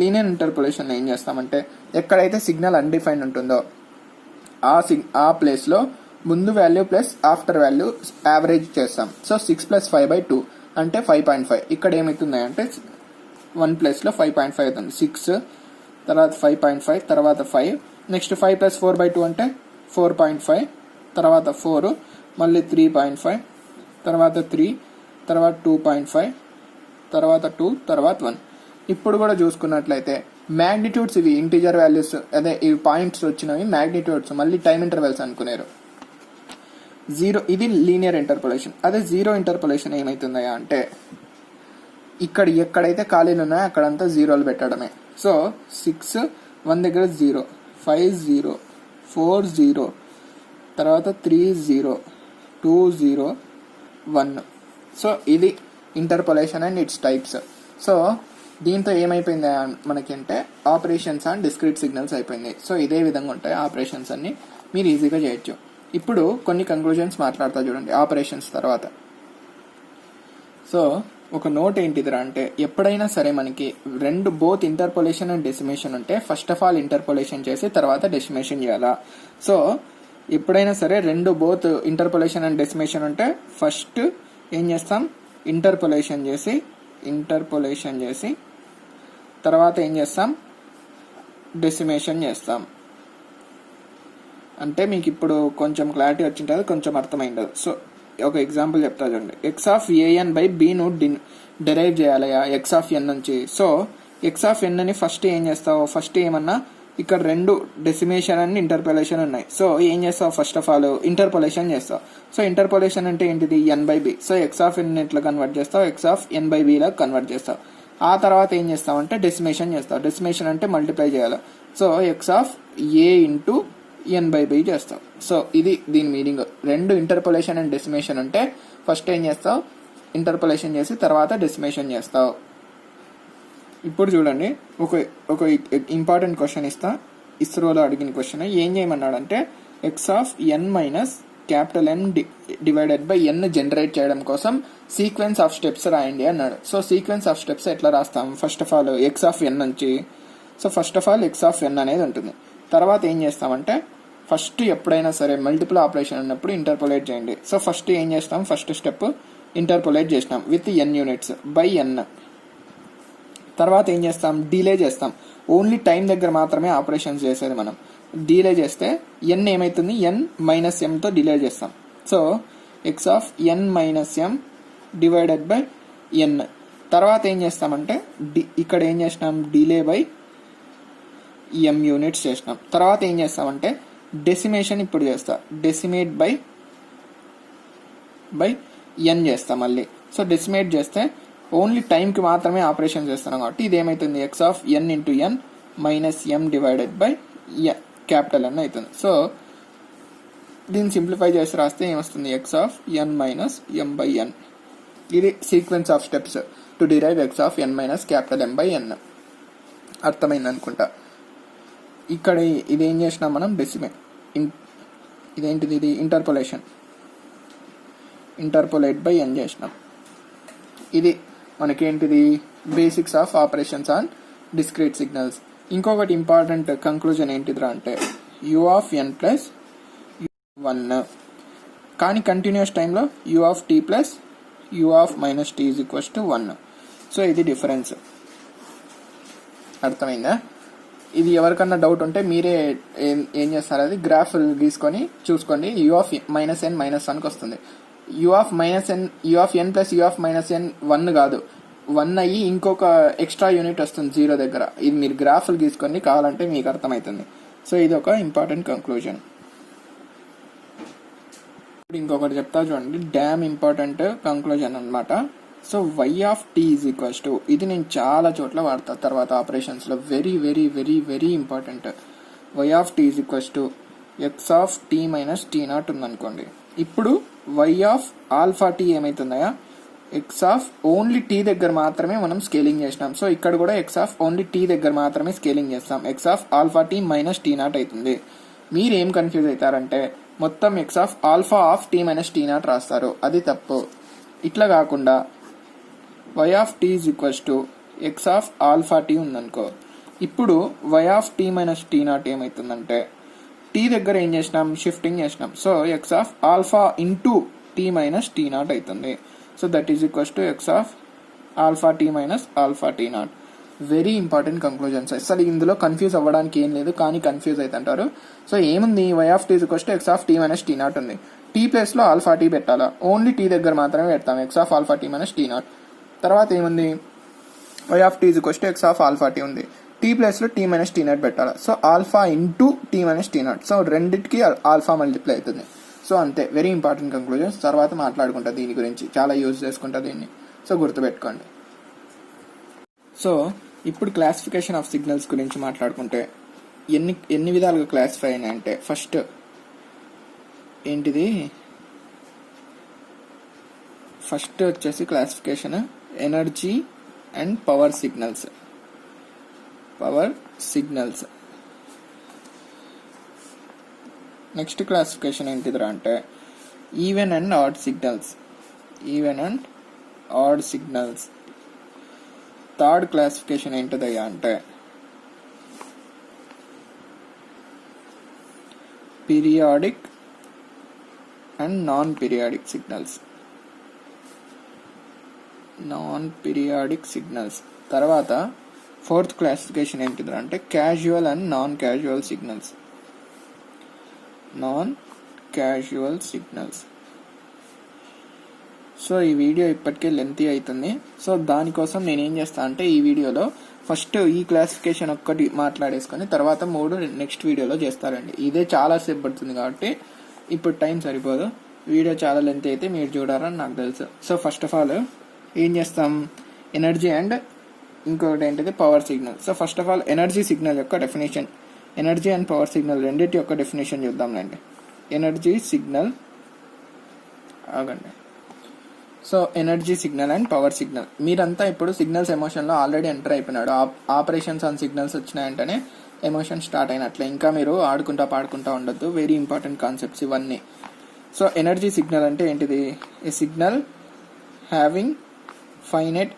లీనియర్ ఇంటర్పోలేషన్ ఏం చేస్తామంటే ఎక్కడైతే సిగ్నల్ అన్డిఫైన్డ్ ఉంటుందో ఆ ప్లేస్లో ముందు value plus after value average చేస్తాం. సో 6 + 5/2 అంటే 5.5. ఇక్కడ ఏమవుతుంది అంటే 1 ప్లేస్లో 5.5 అవుతుంది, 6 తర్వాత 5.5 తర్వాత 5, నెక్స్ట్ 5 + 4/2 అంటే 4.5, తర్వాత 4, మళ్ళీ 3.5, తర్వాత 3, తర్వాత 2.5, తర్వాత 2, తర్వాత 1. ఇప్పుడు కూడా చూసుకున్నట్లయితే మ్యాగ్నిట్యూడ్స్ ఇవి ఇంటీజర్ వాల్యూస్, అదే ఇవి పాయింట్స్ వచ్చినవి మ్యాగ్నిట్యూడ్స్, మళ్ళీ టైం ఇంటర్వెల్స్ అనుకున్నారు. జీరో, ఇది లీనియర్ ఇంటర్పోలేషన్. అదే జీరో ఇంటర్పోలేషన్ ఏమవుతుందా అంటే ఇక్కడ ఎక్కడైతే ఖాళీలు ఉన్నాయో అక్కడంతా జీరోలు పెట్టడమే. సో 6 1 దగ్గర 0, 5 0, 4 0, తర్వాత 3 0, 2 0, 1. సో ఇది interpolation and it's types. So దీంతో ఏమైపోయింది మనకి అంటే ఆపరేషన్స్ అండ్ డిస్క్రీట్ సిగ్నల్స్ అయిపోయింది. సో ఇదే విధంగా ఉంటాయి ఆపరేషన్స్ అన్ని, మీరు ఈజీగా చేయొచ్చు. ఇప్పుడు కొన్ని కంక్లూజన్స్ మాట్లాడతా చూడండి ఆపరేషన్స్ తర్వాత. సో ఒక నోట్ ఏంటిదిరా అంటే ఎప్పుడైనా సరే మనకి రెండు బోత్ ఇంటర్పోలేషన్ అండ్ డెసిమేషన్ ఉంటే ఫస్ట్ ఆఫ్ ఆల్ ఇంటర్పోలేషన్ చేసి తర్వాత డెసిమేషన్ చేయాలా. సో ఎప్పుడైనా సరే రెండు బోత్ ఇంటర్పోలేషన్ అండ్ డెసిమేషన్ ఉంటే ఫస్ట్ ఏం చేస్తాం, ఇంటర్పోలేషన్ చేసి తర్వాత ఏం చేస్తాం, డెసిమేషన్ చేస్తాం. అంటే మీకు ఇప్పుడు కొంచెం క్లారిటీ వచ్చింటుంది, కొంచెం అర్థమైండదు. సో ఒక ఎగ్జాంపుల్ చెప్తా చూడండి. ఎక్స్ ఆఫ్ ఏఎన్ బై బీను డెరైవ్ చేయాలి ఎక్స్ ఆఫ్ ఎన్ నుంచి. సో ఎక్స్ ఆఫ్ ఎన్ అని ఫస్ట్ ఏం చేస్తావు, ఫస్ట్ ఏమన్నా ఇక్కడ రెండు డెసిమేషన్ అండ్ ఇంటర్పోలేషన్ ఉన్నాయి. సో ఏం చేస్తావు, ఫస్ట్ ఆఫ్ ఆల్ ఇంటర్పోలేషన్ చేస్తావు. సో ఇంటర్పోలేషన్ అంటే ఏంటిది, N by B. So X of N ఎట్లా కన్వర్ట్ చేస్తావు, X of N by B లా కన్వర్ట్ చేస్తావు. ఆ తర్వాత ఏం చేస్తావు అంటే డెసిమేషన్ చేస్తావు. డెసిమేషన్ అంటే మల్టిప్లై చేయాలి. So X of a into n by b చేస్తావు. సో ఇది దీని మీనింగ్. రెండు ఇంటర్పోలేషన్ అండ్ డెసిమేషన్ ఉంటే ఫస్ట్ ఏం చేస్తావు, ఇంటర్పోలేషన్ చేసి తర్వాత డెసిమేషన్ చేస్తావు. ఇప్పుడు చూడండి ఒక ఇంపార్టెంట్ క్వశ్చన్ ఇస్తా, ఇస్రోలో అడిగిన క్వశ్చన్. ఏం చేయమన్నాడంటే X of N minus capital N divided by N generate చేయడం కోసం సీక్వెన్స్ ఆఫ్ స్టెప్స్ రాయండి అన్నాడు. సో సీక్వెన్స్ ఆఫ్ స్టెప్స్ ఎట్లా రాస్తాం, first of all X of ఎన్ నుంచి. So first of all X of N అనేది ఉంటుంది. తర్వాత ఏం చేస్తామంటే ఫస్ట్ ఎప్పుడైనా సరే మల్టిపుల్ ఆపరేషన్ ఉన్నప్పుడు ఇంటర్పోలేట్ చేయండి. సో ఫస్ట్ ఏం చేస్తాం, ఫస్ట్ స్టెప్ ఇంటర్పోలేట్ చేసినాం with N units by N. తర్వాత ఏం చేస్తాం, డిలే చేస్తాం. ఓన్లీ టైం దగ్గర మాత్రమే ఆపరేషన్స్ చేసేది మనం. డిలే చేస్తే ఎన్ ఏమైతుంది, ఎన్ మైనస్ ఎంతో డిలే చేస్తాం. So X of N minus M divided by N. తర్వాత ఏం చేస్తామంటే ఇక్కడ ఏం చేసినాం, డిలే బై ఎం యూనిట్స్ చేసినాం. తర్వాత ఏం చేస్తామంటే డెసిమేషన్ ఇప్పుడు చేస్తా, డెసిమేట్ బై ఎన్ చేస్తా మళ్ళీ. సో డెసిమేట్ చేస్తే ఓన్లీ టైంకి మాత్రమే ఆపరేషన్ చేస్తున్నాం కాబట్టి ఇది ఏమైతుంది, X of N into N minus M divided by capital N అవుతుంది. సో దీన్ని సింప్లిఫై చేసి రాస్తే ఏమొస్తుంది, X of N minus M by N. ఇది sequence of steps to derive X of N minus capital M by N. అర్థమైంది అనుకుంటా. ఇక్కడ ఇదేం చేసినాం మనం, ఇదేంటిది, ఇది ఇంటర్పోలేట్ బై ఎన్ చేసినాం. ఇది మనకేంటిది, basics of operations on discrete signals. ఇంకొకటి ఇంపార్టెంట్ కంక్లూజన్ ఏంటిదిరా అంటే U of N plus one, కానీ కంటిన్యూస్ టైంలో U of T plus U of minus T is equals to 1. So ఇది డిఫరెన్స్. అర్థమైందా? ఇది ఎవరికన్నా డౌట్ ఉంటే మీరే ఏం చేస్తారు, అది గ్రాఫ్ గీసుకొని చూసుకోండి. U of minus N minus 1కి వస్తుంది. U of minus N, U of N plus U of minus N 1 కాదు, 1 అయ్యి ఇంకొక ఎక్స్ట్రా యూనిట్ వస్తుంది 0 దగ్గర. ఇది మీరు గ్రాఫ్లు గీసుకొని కావాలంటే మీకు అర్థమవుతుంది. సో ఇది ఒక ఇంపార్టెంట్ కంక్లూజన్. ఇంకొకటి చెప్తా చూడండి, డ్యామ్ ఇంపార్టెంట్ కంక్లూజన్ అనమాట. So y of t is equals to, ఇది నేను చాలా చోట్ల వాడతా తర్వాత ఆపరేషన్స్లో, very very very very important. Y of t is equals to x of t minus t naught ఉందనుకోండి. ఇప్పుడు వై ఆఫ్ ఆల్ఫా టీ ఏమవుతుందా, ఎక్స్ ఆఫ్ ఓన్లీ టీ దగ్గర మాత్రమే మనం స్కేలింగ్ చేసినాం. సో ఇక్కడ కూడా ఎక్స్ ఆఫ్ ఓన్లీ టీ దగ్గర మాత్రమే స్కేలింగ్ చేస్తాం. X of alpha t minus t naught అవుతుంది. మీరు ఏం కన్ఫ్యూజ్ అవుతారంటే మొత్తం x of alpha of t minus t naught రాస్తారు, అది తప్పు. ఇట్లా కాకుండా y of t is equals to x of alpha t ఉందనుకో. ఇప్పుడు y of t minus t naught ఏమవుతుందంటే టీ దగ్గర ఏం చేసినాం, షిఫ్టింగ్ చేసినాం. So X of alpha into t minus t naught అవుతుంది. So that is equals to x of alpha t minus alpha t naught. Very important conclusions. అసలు ఇందులో confuse అవ్వడానికి ఏం లేదు, కానీ కన్ఫ్యూజ్ అవుతుంటారు. సో ఏముంది, y of t is equals to x of t minus t naught ఉంది. T ప్లేస్లో ఆల్ఫా టీ పెట్టాలా, ఓన్లీ టీ దగ్గర మాత్రమే పెడతాం, x of alpha t minus t naught. తర్వాత ఏముంది, y of t is equals to x of alpha t ఉంది. T ప్లేస్లో టీ మైనస్ టీ నాట్ పెట్టాలి. So alpha into t minus t naught. So రెండింటికి alpha multiply అవుతుంది. So అంతే, very important conclusions. తర్వాత మాట్లాడుకుంటా దీని గురించి, చాలా యూజ్ చేసుకుంటా దీన్ని. సో గుర్తుపెట్టుకోండి. సో ఇప్పుడు క్లాసిఫికేషన్ ఆఫ్ సిగ్నల్స్ గురించి మాట్లాడుకుంటే ఎన్ని విధాలుగా క్లాసిఫై అయినాయంటే, ఫస్ట్ ఏంటిది, ఫస్ట్ వచ్చేసి classification energy and power signals. Next classification ఏంటిదిరా అంటే even and odd signals. Third classification ఏంటిదయ్యా అంటే periodic and non periodic signals. తర్వాత ఫోర్త్ క్లాసిఫికేషన్ ఏంటిదిరా అంటే causal and non causal signals. So ఈ వీడియో ఇప్పటికే లెంతీ అవుతుంది. సో దానికోసం నేనేం చేస్తా అంటే ఈ వీడియోలో ఫస్ట్ ఈ క్లాసిఫికేషన్ ఒక్కటి మాట్లాడేసుకొని తర్వాత 3 నెక్స్ట్ వీడియోలో చేస్తారండి. ఇదే చాలా సేపు పడుతుంది కాబట్టి ఇప్పుడు టైం సరిపోదు, వీడియో చాలా లెంత్ అయితే మీరు చూడారని నాకు తెలుసు. సో ఫస్ట్ ఆఫ్ ఆల్ ఏం చేస్తాం, ఎనర్జీ అండ్ ఇంకొకటి ఏంటిది power signal. So first of all energy signal యొక్క definition, energy and power signal రెండింటి యొక్క డెఫినేషన్ చూద్దాంలేండి. ఎనర్జీ సిగ్నల్ ఆగండి. So energy signal and power signal, మీరంతా ఇప్పుడు సిగ్నల్స్ ఎమోషన్లో ఆల్రెడీ ఎంటర్ అయిపోయినాడు. ఆపరేషన్స్ ఆన్ సిగ్నల్స్ వచ్చినాయంటేనే ఎమోషన్ స్టార్ట్ అయినట్లే. ఇంకా మీరు ఆడుకుంటా పాడుకుంటా ఉండొద్దు, వెరీ ఇంపార్టెంట్ కాన్సెప్ట్స్ ఇవన్నీ. సో ఎనర్జీ సిగ్నల్ అంటే ఏంటిది, a signal having finite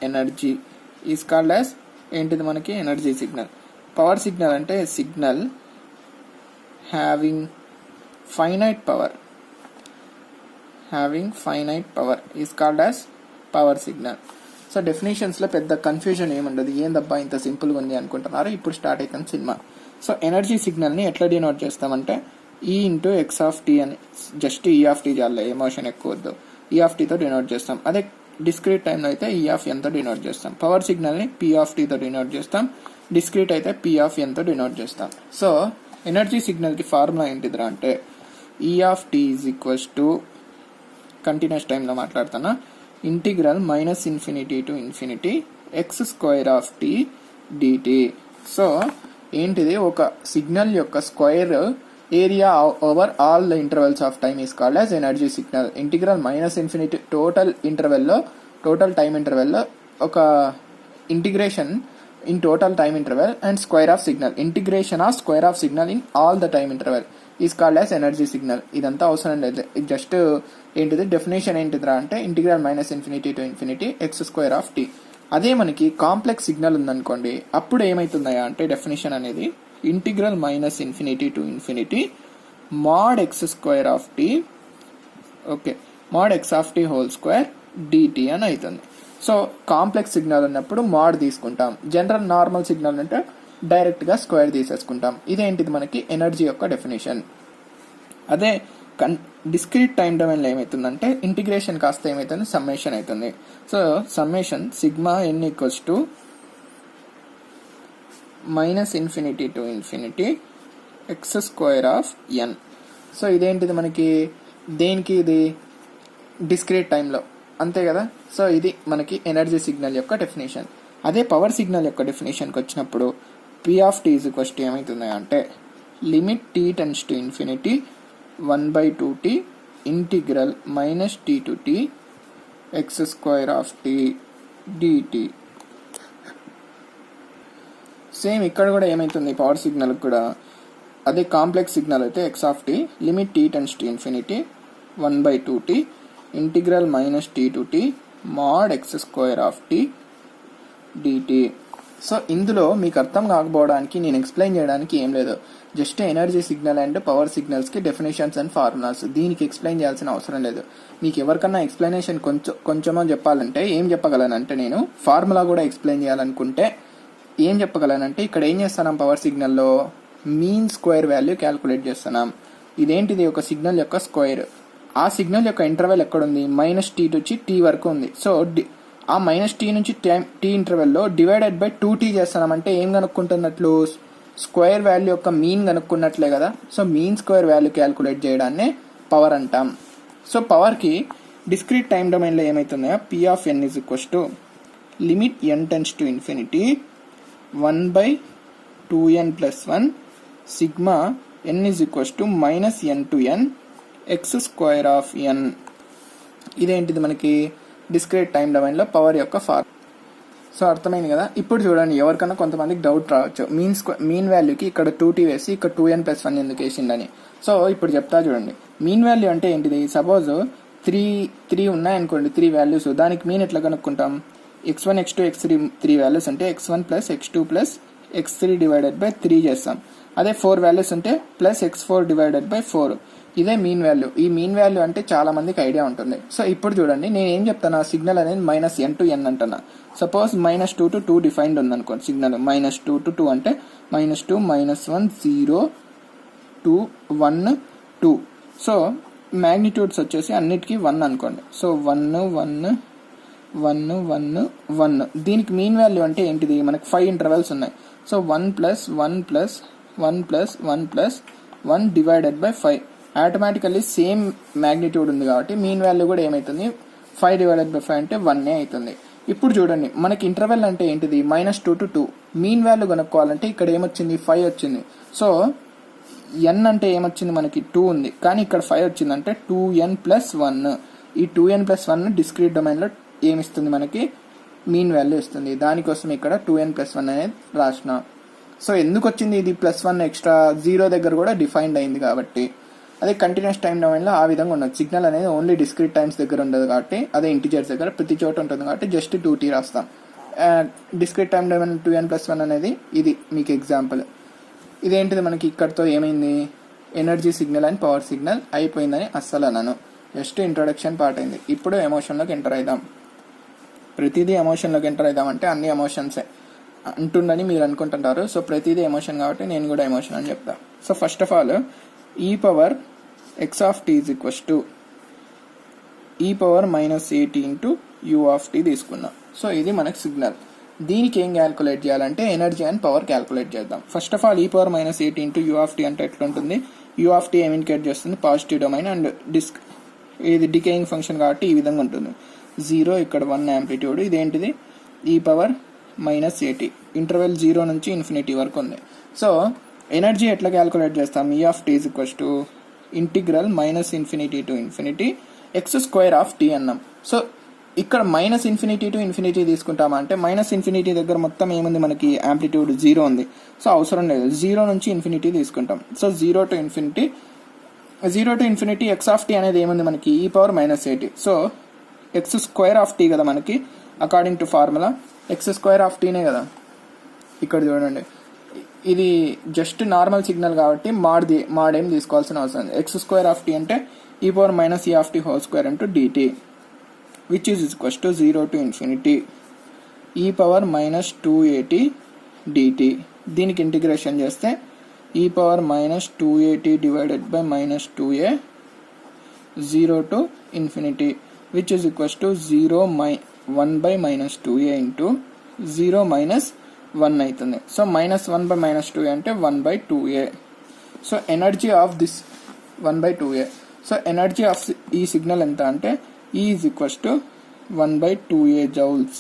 energy is called as ఏంటిది మనకి ఎనర్జీ సిగ్నల్. పవర్ సిగ్నల్ అంటే signal having finite power is called as power signal. So డెఫినేషన్స్లో పెద్ద కన్ఫ్యూజన్ ఏముండదు, ఏందబ్బా ఇంత సింపుల్గా ఉంది అనుకుంటున్నారు, ఇప్పుడు స్టార్ట్ అవుతుంది సినిమా. సో ఎనర్జీ సిగ్నల్ని ఎట్లా డినోట్ చేస్తామంటే E/x అని, జస్ట్ E చాలే, ఎమోషన్ ఎక్కువ వద్దు, E తో డినోట్ చేస్తాం. అదే డిస్క్రీట్ టైంలో అయితే E తో డినోట్ చేస్తాం. పవర్ సిగ్నల్ని P తో డినోట్ చేస్తాం. డిస్క్రీట్ అయితే P తో డినోట్ చేస్తాం. సో ఎనర్జీ సిగ్నల్కి ఫార్ములా ఏంటిదిరా అంటే E is equals to, continuous టైంలో మాట్లాడుతున్నా, integral -∞ to ∞ x² dt. So ఏంటిది, ఒక సిగ్నల్ యొక్క square area over all the intervals of time is called as energy signal. Integral -∞ total time ఇంటర్వెల్లో ఒక integration in total time interval and square of signal, integration of square of signal in all the time interval is called as energy signal. ఇదంతా అవసరం లేదు, just ఏంటిది definition ఏంటిదిరా అంటే integral -∞ to ∞ x². అదే మనకి కాంప్లెక్స్ సిగ్నల్ ఉందనుకోండి, అప్పుడు ఏమైతుందయా అంటే డెఫినేషన్ అనేది integral -∞ to ∞ mod x², okay, mod x² dt అని అవుతుంది. సో కాంప్లెక్స్ సిగ్నల్ ఉన్నప్పుడు మాడ్ తీసుకుంటాం, జనరల్ నార్మల్ సిగ్నల్ అంటే డైరెక్ట్ గా స్క్వేర్ తీసేసుకుంటాం. ఇదేంటిది మనకి ఎనర్జీ యొక్క డెఫినేషన్. అదే డిస్క్రీట్ టైం డొమైన్లో ఏమవుతుందంటే ఇంటిగ్రేషన్ కాస్త ఏమవుతుంది, సమ్మేషన్ అవుతుంది. So summation sigma n equals to -∞ to ∞ x². So ఇదేంటిది మనకి, దేనికి, ఇది డిస్క్రీట్ టైంలో, అంతే కదా. సో ఇది మనకి ఎనర్జీ సిగ్నల్ యొక్క డెఫినేషన్. అదే పవర్ సిగ్నల్ యొక్క డెఫినేషన్కి వచ్చినప్పుడు P ఈజ్ ఈక్వల్స్ టు ఏమవుతుంది అంటే limit t tends to ∞ 1/2t integral -t to t x² dt. Same ఇక్కడ కూడా ఏమైతుంది, పవర్ సిగ్నల్ కూడా అదే కాంప్లెక్స్ సిగ్నల్ అయితే x limit t tends to ∞ 1/2t integral -t to t mod x² dt. So ఇందులో మీకు అర్థం కాకపోవడానికి, నేను ఎక్స్ప్లెయిన్ చేయడానికి ఏం లేదు, just energy signal and power సిగ్నల్స్కి డెఫినేషన్స్ అండ్ ఫార్ములాస్, దీనికి ఎక్స్ప్లెయిన్ చేయాల్సిన అవసరం లేదు. మీకు ఎవరికన్నా ఎక్స్ప్లెనేషన్ కొంచెమో చెప్పాలంటే ఏం చెప్పగలనంటే, నేను ఫార్ములా కూడా ఎక్స్ప్లెయిన్ చేయాలనుకుంటే ఏం చెప్పగలనంటే, ఇక్కడ ఏం చేస్తున్నాం, పవర్ సిగ్నల్లో మీన్ స్క్వేర్ వాల్యూ క్యాల్కులేట్ చేస్తున్నాం. ఇదేంటిది, ఒక సిగ్నల్ యొక్క స్క్వేర్. ఆ సిగ్నల్ యొక్క ఇంటర్వెల్ ఎక్కడుంది, -t నుంచి t వరకు ఉంది. సో ఆ -t నుంచి t ఇంటర్వెల్లో డివైడెడ్ బై 2t చేస్తున్నామంటే ఏం కనుక్కుంటున్నట్లు, స్క్వేర్ వాల్యూ యొక్క మీన్ కనుక్కున్నట్లే కదా. So mean square value calculate చేయడాన్ని పవర్ అంటాం. సో పవర్కి డిస్క్రీట్ టైం డొమైన్లో ఏమవుతుందో p of n is equals to limit n tends to infinity 1/2n + 1 sigma n is equals to -n to n x² of n. ఇదేంటిది మనకి discrete time డొమైన్లో power యొక్క formula. So అర్థమైంది కదా. ఇప్పుడు చూడండి, ఎవరికన్నా కొంతమందికి డౌట్ రావచ్చు, మీన్ వాల్యూకి ఇక్కడ 2t వేసి ఇక్కడ 2n + 1 ఎందుకు వేసిందని. సో ఇప్పుడు చెప్తా చూడండి. మీన్ వాల్యూ అంటే ఏంటిది? సపోజ్ 3 ఉన్నాయనుకోండి, 3 వాల్యూస్. దానికి మీన్ ఎట్లా కనుక్కుంటాం? x1 x2 x3 3 వాల్యూస్ అంటే x1 + x2 + x3 / 3 చేస్తాం. అదే 4 వాల్యూస్ ఉంటే +x4 / 4. ఇదే మీన్ వాల్యూ. ఈ మీన్ వాల్యూ అంటే చాలా మందికి ఐడియా ఉంటుంది. సో ఇప్పుడు చూడండి, నేను ఏం చెప్తాను, సిగ్నల్ అనేది -n to n అంటున్నా. సపోజ్ -2 to 2 డిఫైన్డ్ ఉందనుకోండి సిగ్నల్. -2 to 2 అంటే -2 -1 0 2 1 2. సో మ్యాగ్నిట్యూడ్స్ వచ్చేసి అన్నిటికీ 1 అనుకోండి. సో 1 1 1 1 1. దీనికి మీన్ వాల్యూ అంటే ఏంటిది? మనకి 5 ఇంటర్వెల్స్ ఉన్నాయి. సో 1 + 1 + 1 + 1 + 1 / 5. ఆటోమేటికల్లీ సేమ్ మ్యాగ్నిట్యూడ్ ఉంది కాబట్టి మీన్ వాల్యూ కూడా ఏమవుతుంది? 5 / 5 అంటే 1 అవుతుంది. ఇప్పుడు చూడండి, మనకి ఇంటర్వెల్ అంటే ఏంటిది? -2 to 2. మీన్ వాల్యూ కనుక్కోవాలంటే ఇక్కడ ఏమొచ్చింది? 5 వచ్చింది. సో n అంటే ఏమొచ్చింది? మనకి 2 ఉంది, కానీ ఇక్కడ 5 వచ్చింది అంటే 2n + 1. ఈ 2n + 1 డిస్క్రీట్ డొమైన్లో ఏమిస్తుంది? మనకి మీన్ వాల్యూ ఇస్తుంది. దానికోసం ఇక్కడ 2n + 1 అనేది రాసిన. సో ఎందుకు వచ్చింది ఇది +1 ఎక్స్ట్రా? 0 దగ్గర కూడా డిఫైన్డ్ అయింది కాబట్టి. అదే కంటిన్యూస్ టైం డొమైన్లో ఆ విధంగా ఉండదు. సిగ్నల్ అనేది ఓన్లీ డిస్క్రీట్ టైమ్స్ దగ్గర ఉండదు కాబట్టి, అదే ఇంటిజర్స్ దగ్గర ప్రతి చోట ఉంటుంది కాబట్టి జస్ట్ 2t రాస్తాం. డిస్క్రీట్ టైం డొమైన్ 2n + 1 అనేది ఇది మీకు ఎగ్జాంపుల్. ఇదేంటిది? మనకి ఇక్కడతో ఏమైంది? Energy signal and power signal అయిపోయిందని అస్సలు అన్నాను. జస్ట్ ఇంట్రొడక్షన్ పార్ట్ అయింది. ఇప్పుడు ఎమోషన్లోకి ఎంటర్ అవుదాం. ప్రతిదీ ఎమోషన్లోకి ఎంటర్ అవుదాం అంటే అన్ని ఎమోషన్సే అంటుందని మీరు అనుకుంటుంటారు. సో ప్రతిదీ ఎమోషన్ కాబట్టి నేను కూడా ఎమోషన్ అని చెప్తా. So first of all e⁻x of t is equals to e⁻−at into u of t తీసుకున్నాం. సో ఇది మనకు సిగ్నల్. దీనికి ఏం క్యాల్కులేట్ చేయాలంటే ఎనర్జీ అండ్ పవర్ క్యాల్కులేట్ చేద్దాం. First of all e⁻−at into u of t అంటే ఎట్లుంటుంది? u of t ఏం ఇండికేట్ చేస్తుంది? పాజిటివ్ డొమైన్ అండ్ ఇది డికేయింగ్ ఫంక్షన్ కాబట్టి ఈ విధంగా ఉంటుంది. 0 ఇక్కడ 1 యాంప్లిట్యూడ్. ఇదేంటిది? e⁻−at. ఇంటర్వెల్ 0 నుంచి ఇన్ఫినిటీ వరకు ఉంది. సో ఎనర్జీ ఎట్లా క్యాల్కులేట్ చేస్తాం? e of t is equals to integral -∞ to ∞ x² of t అన్నాం. సో ఇక్కడ -∞ to ∞ తీసుకుంటామా అంటే -∞ దగ్గర మొత్తం ఏముంది? మనకి యాంప్లిట్యూడ్ 0 ఉంది. సో అవసరం లేదు, 0 నుంచి ఇన్ఫినిటీ తీసుకుంటాం. So 0 to ∞ x of t అనేది ఏముంది? మనకి e⁻−at. So x² of t కదా మనకి, according to formula x² of t నే కదా. ఇక్కడ చూడండి, ఇది జస్ట్ నార్మల్ సిగ్నల్ కాబట్టి మాడేం తీసుకోవాల్సిన అవసరం లేదు. x² of t అంటే e⁻−e⁻t² dt which is equals to 0 to ∞ e⁻−2at dt. దీనికి ఇంటిగ్రేషన్ చేస్తే e⁻−2at divided by -2a 0 to ∞ which is equals to 1/-2a into 0 - 1 అవుతుంది. సో -1/-2a అంటే 1/2a. So energy of this 1/2a. So energy of ఈ signal ఎంత అంటే E is equals to 1/2a joules.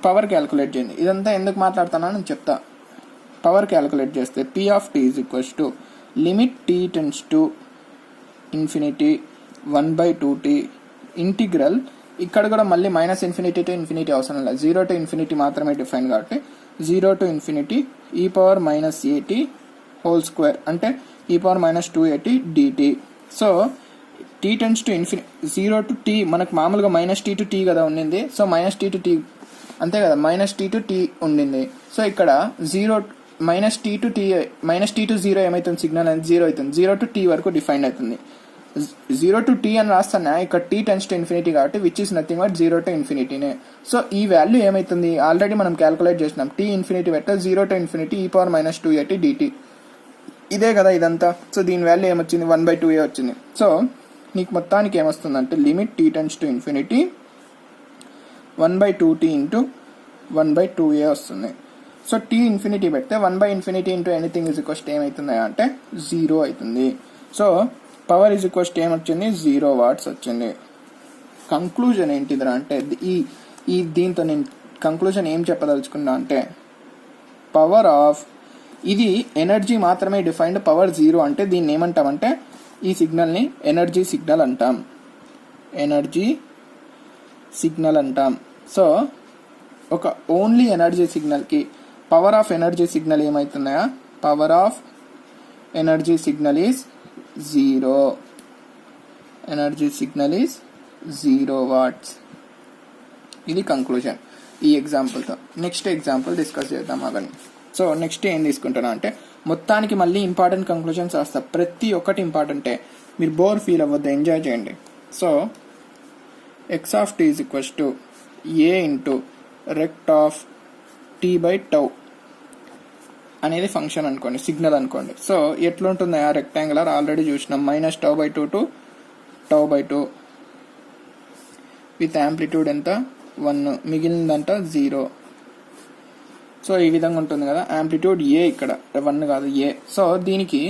Power calculate చేయండి. ఇదంతా ఎందుకు మాట్లాడుతున్నా నేను చెప్తా. పవర్ క్యాల్కులేట్ చేస్తే P of t is equals to limit t tends to ∞ 1/2t integral. ఇక్కడ కూడా మళ్ళీ -∞ to ∞ అవసరం లేదు, 0 to ∞ మాత్రమే డిఫైన్ కాబట్టి 0 to ∞ e⁻−at హోల్ స్క్వేర్ అంటే e⁻−2at dt. So t tends to 0 to t మనకు మామూలుగా -t to t కదా ఉండింది. సో -t to t అంతే కదా, -t to t ఉండింది. సో ఇక్కడ 0 -t to 0 ఏమవుతుంది? సిగ్నల్ అనేది 0 అవుతుంది. 0 to t వరకు డిఫైన్ అవుతుంది. 0 to t అని రాస్తానే, ఇక్కడ t tends to ∞ కాబట్టి which is nothing but 0 to ∞నే. సో ఈ వాల్యూ ఏమవుతుంది? ఆల్రెడీ మనం క్యాల్కులేట్ చేసినాం. t ∞ పెట్ట 0 to ∞ e⁻−2at dt. ఇదే కదా ఇదంతా. సో దీని వాల్యూ ఏమొచ్చింది? 1/2a వచ్చింది. సో నీకు మొత్తానికి ఏమొస్తుందంటే limit t tends to ∞ 1/2t into 1/2a వస్తుంది. సో t ఇన్ఫినిటీ పెడితే 1/∞ into anything is equals to ఏమవుతుంది అంటే 0 అవుతుంది. So power is equals to ఏమొచ్చింది 0 వాట్స్ వచ్చింది. కంక్లూజన్ ఏంటిదిరా అంటే ఈ దీంతో నేను కంక్లూజన్ ఏం చెప్పదలుచుకున్నా అంటే పవర్ ఆఫ్ ఇది ఎనర్జీ మాత్రమే డిఫైన్డ్, పవర్ 0 అంటే దీన్ని ఏమంటామంటే ఈ సిగ్నల్ని ఎనర్జీ సిగ్నల్ అంటాం. ఎనర్జీ సిగ్నల్ అంటాం. సో ఒక ఓన్లీ ఎనర్జీ సిగ్నల్కి పవర్ ఆఫ్ ఎనర్జీ సిగ్నల్ ఏమవుతున్నాయా, power of energy signal is 0. Energy signal is 0 watts. ఇది కంక్లూజన్ ఈ ఎగ్జాంపుల్తో. నెక్స్ట్ ఎగ్జాంపుల్ డిస్కస్ చేద్దాం అగని. సో నెక్స్ట్ ఏం తీసుకుంటున్నా అంటే మొత్తానికి మళ్ళీ ఇంపార్టెంట్ కంక్లూజన్స్ వస్తా, ప్రతి ఒక్కటి ఇంపార్టెంటే, మీరు బోర్ ఫీల్ అవ్వద్దు, ఎంజాయ్ చేయండి. So x of t is equals to a into rect of t by tau అనేది ఫంక్షన్ అనుకోండి, సిగ్నల్ అనుకోండి. సో ఎట్లుంటుంది ఆ రెక్టాంగులర్ ఆల్రెడీ చూసినాం, -τ/2 టు τ/2 విత్ యాంప్లిట్యూడ్ ఎంత 1, మిగిలిందంట 0. సో ఈ విధంగా ఉంటుంది కదా, యాంప్లిట్యూడ్ ఏ, ఇక్కడ 1 కాదు ఏ. సో దీనికి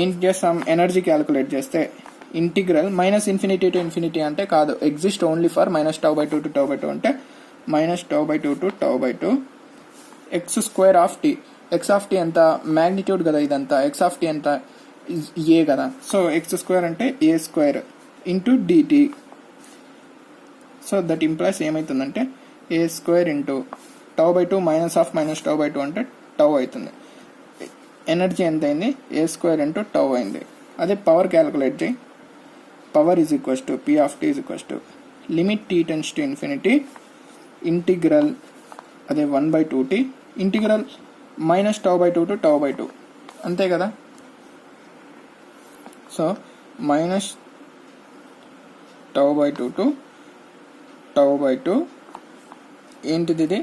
ఏం చేస్తాం, ఎనర్జీ క్యాలిక్యులేట్ చేస్తే ఇంటిగ్రల్ -∞ టు ∞ అంటే కాదు, ఎగ్జిస్ట్ ఓన్లీ ఫర్ -τ/2 టు τ/2 అంటే -τ/2 to τ/2 x² of t. X of t ఎంత, మ్యాగ్నిట్యూడ్ కదా ఇదంతా, ఎక్స్ ఆఫ్ టీ ఎంత ఏ కదా. సో x² అంటే a² into dt. So that implies ఏమవుతుందంటే a² ఇంటూ τ/2 -τ/2 అంటే టౌ అవుతుంది. ఎనర్జీ ఎంత అయింది, a² ఇంటూ టౌ అయింది. అదే పవర్ క్యాలిక్యులేట్ చేయి, power is equals to p of t is equals to limit t tends to infinity integral అదే 1/2t integral -τ/2 to τ/2 అంతే కదా. సో -τ/2 టు τ/2 ఏంటిది, ఇది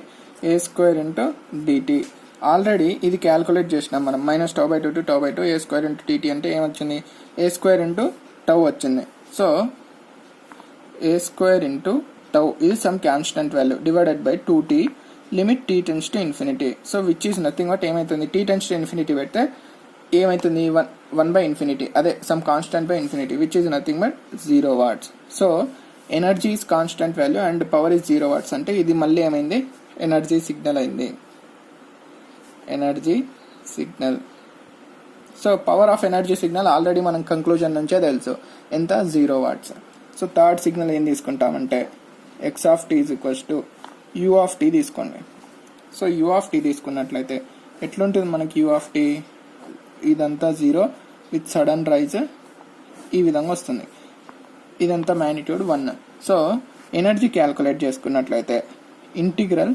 a² ఇంటూ dt. ఆల్రెడీ ఇది క్యాల్కులేట్ చేసినాం మనం, -τ/2 టు τ/2 a² ఇంటూ dt అంటే ఏమొచ్చింది, a² ఇంటూ టౌ వచ్చింది. సో a² ఇంటూ టౌ ఇది some constant value divided by 2t limit t tends to infinity. So which is nothing but ఏమవుతుంది, t tends to infinity పెడితే ఏమవుతుంది 1/∞, అదే some constant by infinity which is nothing but 0 watts. So energy is constant value and power is 0 watts అంటే ఇది మళ్ళీ ఏమైంది, energy signal అయింది, energy signal. So power of energy signal already మనం conclusion నుంచే తెలుసు ఎంత, 0 వాట్స్. సో థర్డ్ సిగ్నల్ ఏం తీసుకుంటామంటే x of t is equals to u of t తీసుకోండి. సో u ఆఫ్ t తీసుకున్నట్లయితే ఎట్లుంటుంది మనకి u ఆఫ్ t, ఇదంతా 0 విత్ సడన్ రైజ్ ఈ విధంగా వస్తుంది, ఇదంతా మ్యాగ్నిట్యూడ్ 1. సో ఎనర్జీ క్యాల్కులేట్ చేసుకున్నట్లయితే ఇంటిగ్రల్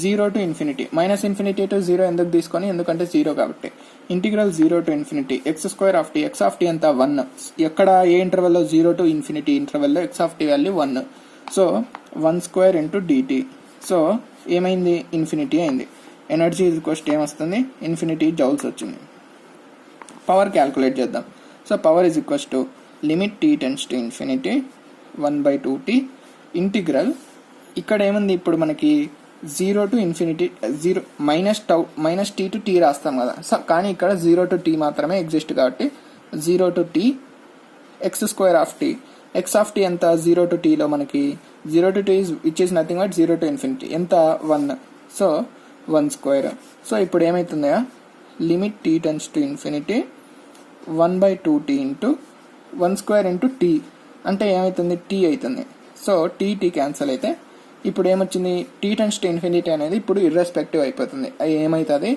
0 టు ఇన్ఫినిటీ, -∞ టు 0 ఎందుకు తీసుకొని, ఎందుకంటే 0 కాబట్టి, integral 0 to infinity x² of t, x of t అంతా 1, ఎక్కడ ఏ ఇంటర్వెల్లో 0 టు ఇన్ఫినిటీ ఇంటర్వెల్లో x of t value 1. So 1² into dt. So ఏమైంది, ఇన్ఫినిటీ అయింది. ఎనర్జీ ఈజ్ ఈక్వల్స్ టు ఏమొస్తుంది, ఇన్ఫినిటీ జౌల్స్ వచ్చింది. పవర్ క్యాల్కులేట్ చేద్దాం. So power is equals to limit t tends to infinity 1/2t integral, ఇక్కడ ఏముంది ఇప్పుడు మనకి 0 to infinity, 0 -t to t రాస్తాం కదా. సో కానీ ఇక్కడ 0 టు t మాత్రమే ఎగ్జిస్ట్ కాబట్టి 0 to t x² of t. x of t ఎంత, 0 టు tలో మనకి 0 to t which is nothing but 0 to infinity ఎంత 1. సో 1². సో ఇప్పుడు ఏమవుతుంది, limit t tends to infinity 1/2t into 1² into t అంటే ఏమవుతుంది, t అవుతుంది. సో t క్యాన్సల్ అయితే ఇప్పుడు ఏమొచ్చింది, t టెన్స్ టు ఇన్ఫినిటీ అనేది ఇప్పుడు ఇర్రెస్పెక్టివ్ అయిపోతుంది, అది ఏమవుతుంది,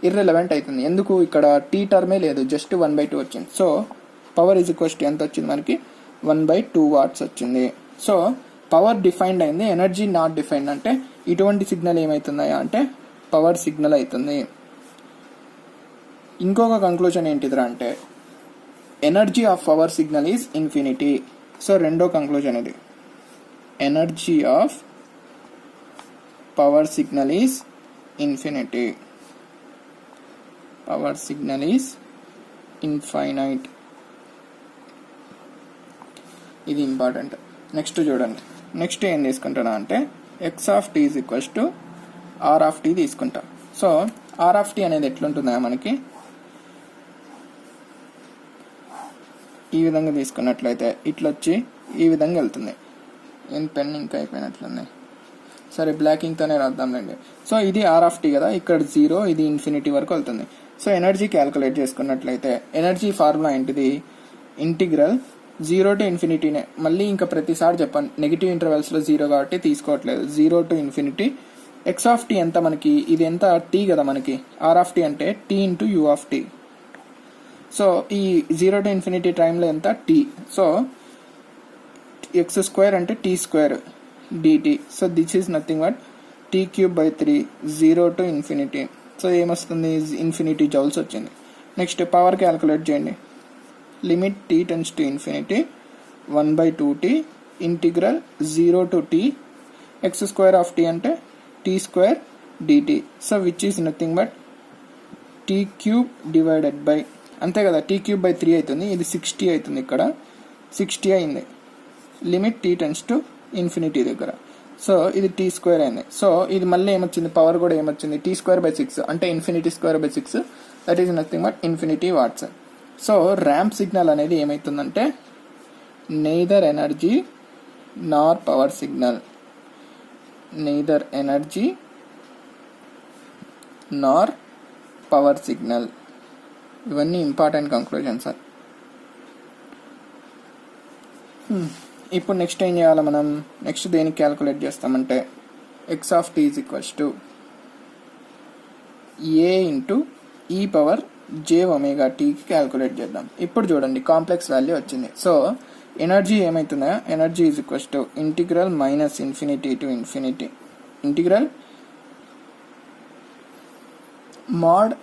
ఇర్రెలవెంట్ అవుతుంది. ఎందుకు, ఇక్కడ t టర్మే లేదు, జస్ట్ 1/2 వచ్చింది. So power is equals to ఎంత వచ్చింది మనకి, 1/2 వాట్స్ వచ్చింది. సో పవర్ డిఫైన్డ్ అయింది, ఎనర్జీ నాట్ డిఫైన్డ్. అంటే ఇటువంటి సిగ్నల్ ఏమవుతుందా అంటే పవర్ సిగ్నల్ అవుతుంది. ఇంకొక కంక్లూజన్ ఏంటిదిరా అంటే energy of power signal is infinity. So రెండో కంక్లూజన్ ఇది, energy of power signal is infinity, power signal is infinite. ఇది ఇంపార్టెంట్. నెక్స్ట్ చూడండి, నెక్స్ట్ ఏం తీసుకుంటున్నా అంటే x of t is equals to r of t తీసుకుంటా. సో ఆర్ ఆఫ్ టీ అనేది ఎట్లుంటుందా మనకి ఈ విధంగా తీసుకున్నట్లయితే ఇట్లొచ్చి ఈ విధంగా వెళ్తుంది. పెన్ ఇంకా అయిపోయినట్లుంది, సరే బ్లాక్ ఇంక్తోనే రాద్దాంలేండి. సో ఇది ఆర్ ఆఫ్ టీ కదా, ఇక్కడ 0, ఇది ఇన్ఫినిటీ వరకు వెళ్తుంది. సో ఎనర్జీ క్యాల్కులేట్ చేసుకున్నట్లయితే ఎనర్జీ ఫార్ములా ఏంటిది, ఇంటిగ్రల్ 0 to ఇన్ఫినిటీనే. మళ్ళీ ఇంకా ప్రతిసారి చెప్పండి, నెగిటివ్ ఇంటర్వెల్స్లో 0 కాబట్టి తీసుకోవట్లేదు. 0 to infinity. X of t ఎంత మనకి, ఇది ఎంత టీ కదా మనకి, ఆర్ ఆఫ్ టీ అంటే t into u of t. So ఈ 0 to ఇన్ఫినిటీ టైంలో ఎంత టీ. సో x² అంటే t² dt. So this is nothing but t³/3 0 to infinity. So ఏమొస్తుంది, ఇన్ఫినిటీ జౌల్స్ వచ్చింది. నెక్స్ట్ పవర్ క్యాల్కులేట్ చేయండి. Limit t tends to infinity 1/2t integral 0 to t x² of t అంటే t² dt. So which is nothing but t³ divided by, అంతే కదా, t³/3 అవుతుంది, ఇది 60 అవుతుంది, ఇక్కడ 60 అయింది. Limit t tends to infinity దగ్గర. సో ఇది t² అయింది. సో ఇది మళ్ళీ ఏమొచ్చింది, పవర్ కూడా ఏమొచ్చింది, t²/6 అంటే ఇన్ఫినిటీ²/6, that is nothing but infinity watts. So ramp signal అనేది ఏమవుతుందంటే neither energy nor power signal, neither energy nor power signal. ఇవన్నీ ఇంపార్టెంట్ కంక్లూజన్ సార్. ఇప్పుడు నెక్స్ట్ ఏం చేయాలి మనం, నెక్స్ట్ దేనికి క్యాల్కులేట్ చేస్తామంటే x of t is equals to a into e power j omega టీకి క్యాల్కులేట్ చేద్దాం. ఇప్పుడు చూడండి కాంప్లెక్స్ వాల్యూ వచ్చింది. సో ఎనర్జీ ఏమవుతుందా, energy is equals to integral minus infinity to infinity integral mod,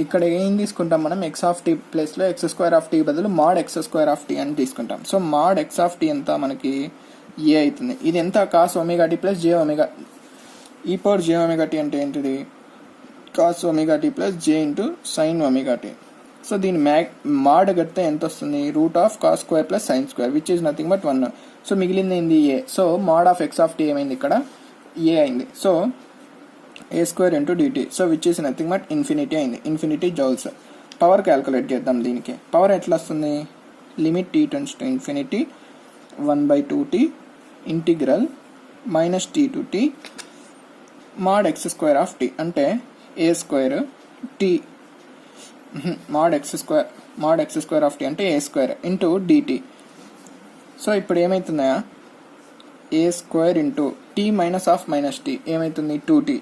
ఇక్కడ ఏం తీసుకుంటాం మనం, ఎక్స్ ఆఫ్ టీ ప్లేస్లో x² ఆఫ్ టీ బదులు మాడ్ x² ఆఫ్ టీ అని తీసుకుంటాం. So mod x of t ఎంత మనకి ఏ అవుతుంది. ఇది ఎంత, cos omega t plus j omega, e power j omega t అంటే ఏంటిది, cos omega t plus j into sine omega t. So దీని మాడ్ కడితే ఎంత వస్తుంది, √cos² plus sin² which is nothing but 1. So మిగిలింది ఏంది a. So mod of x of t ఏమైంది, ఇక్కడ ఏ అయింది. So a² into dt. So which is nothing but infinity అయింది, ఇన్ఫినిటీ జౌల్స్. పవర్ క్యాల్కులేట్ చేద్దాం దీనికి. పవర్ ఎట్లా వస్తుంది, limit t tends to infinity 1/2t integral minus t to t mod x² of t అంటే a² t mod x² of t అంటే a² into dt. So ఇప్పుడు ఏమవుతుందా, a² into t minus of minus t ఏమవుతుంది 2t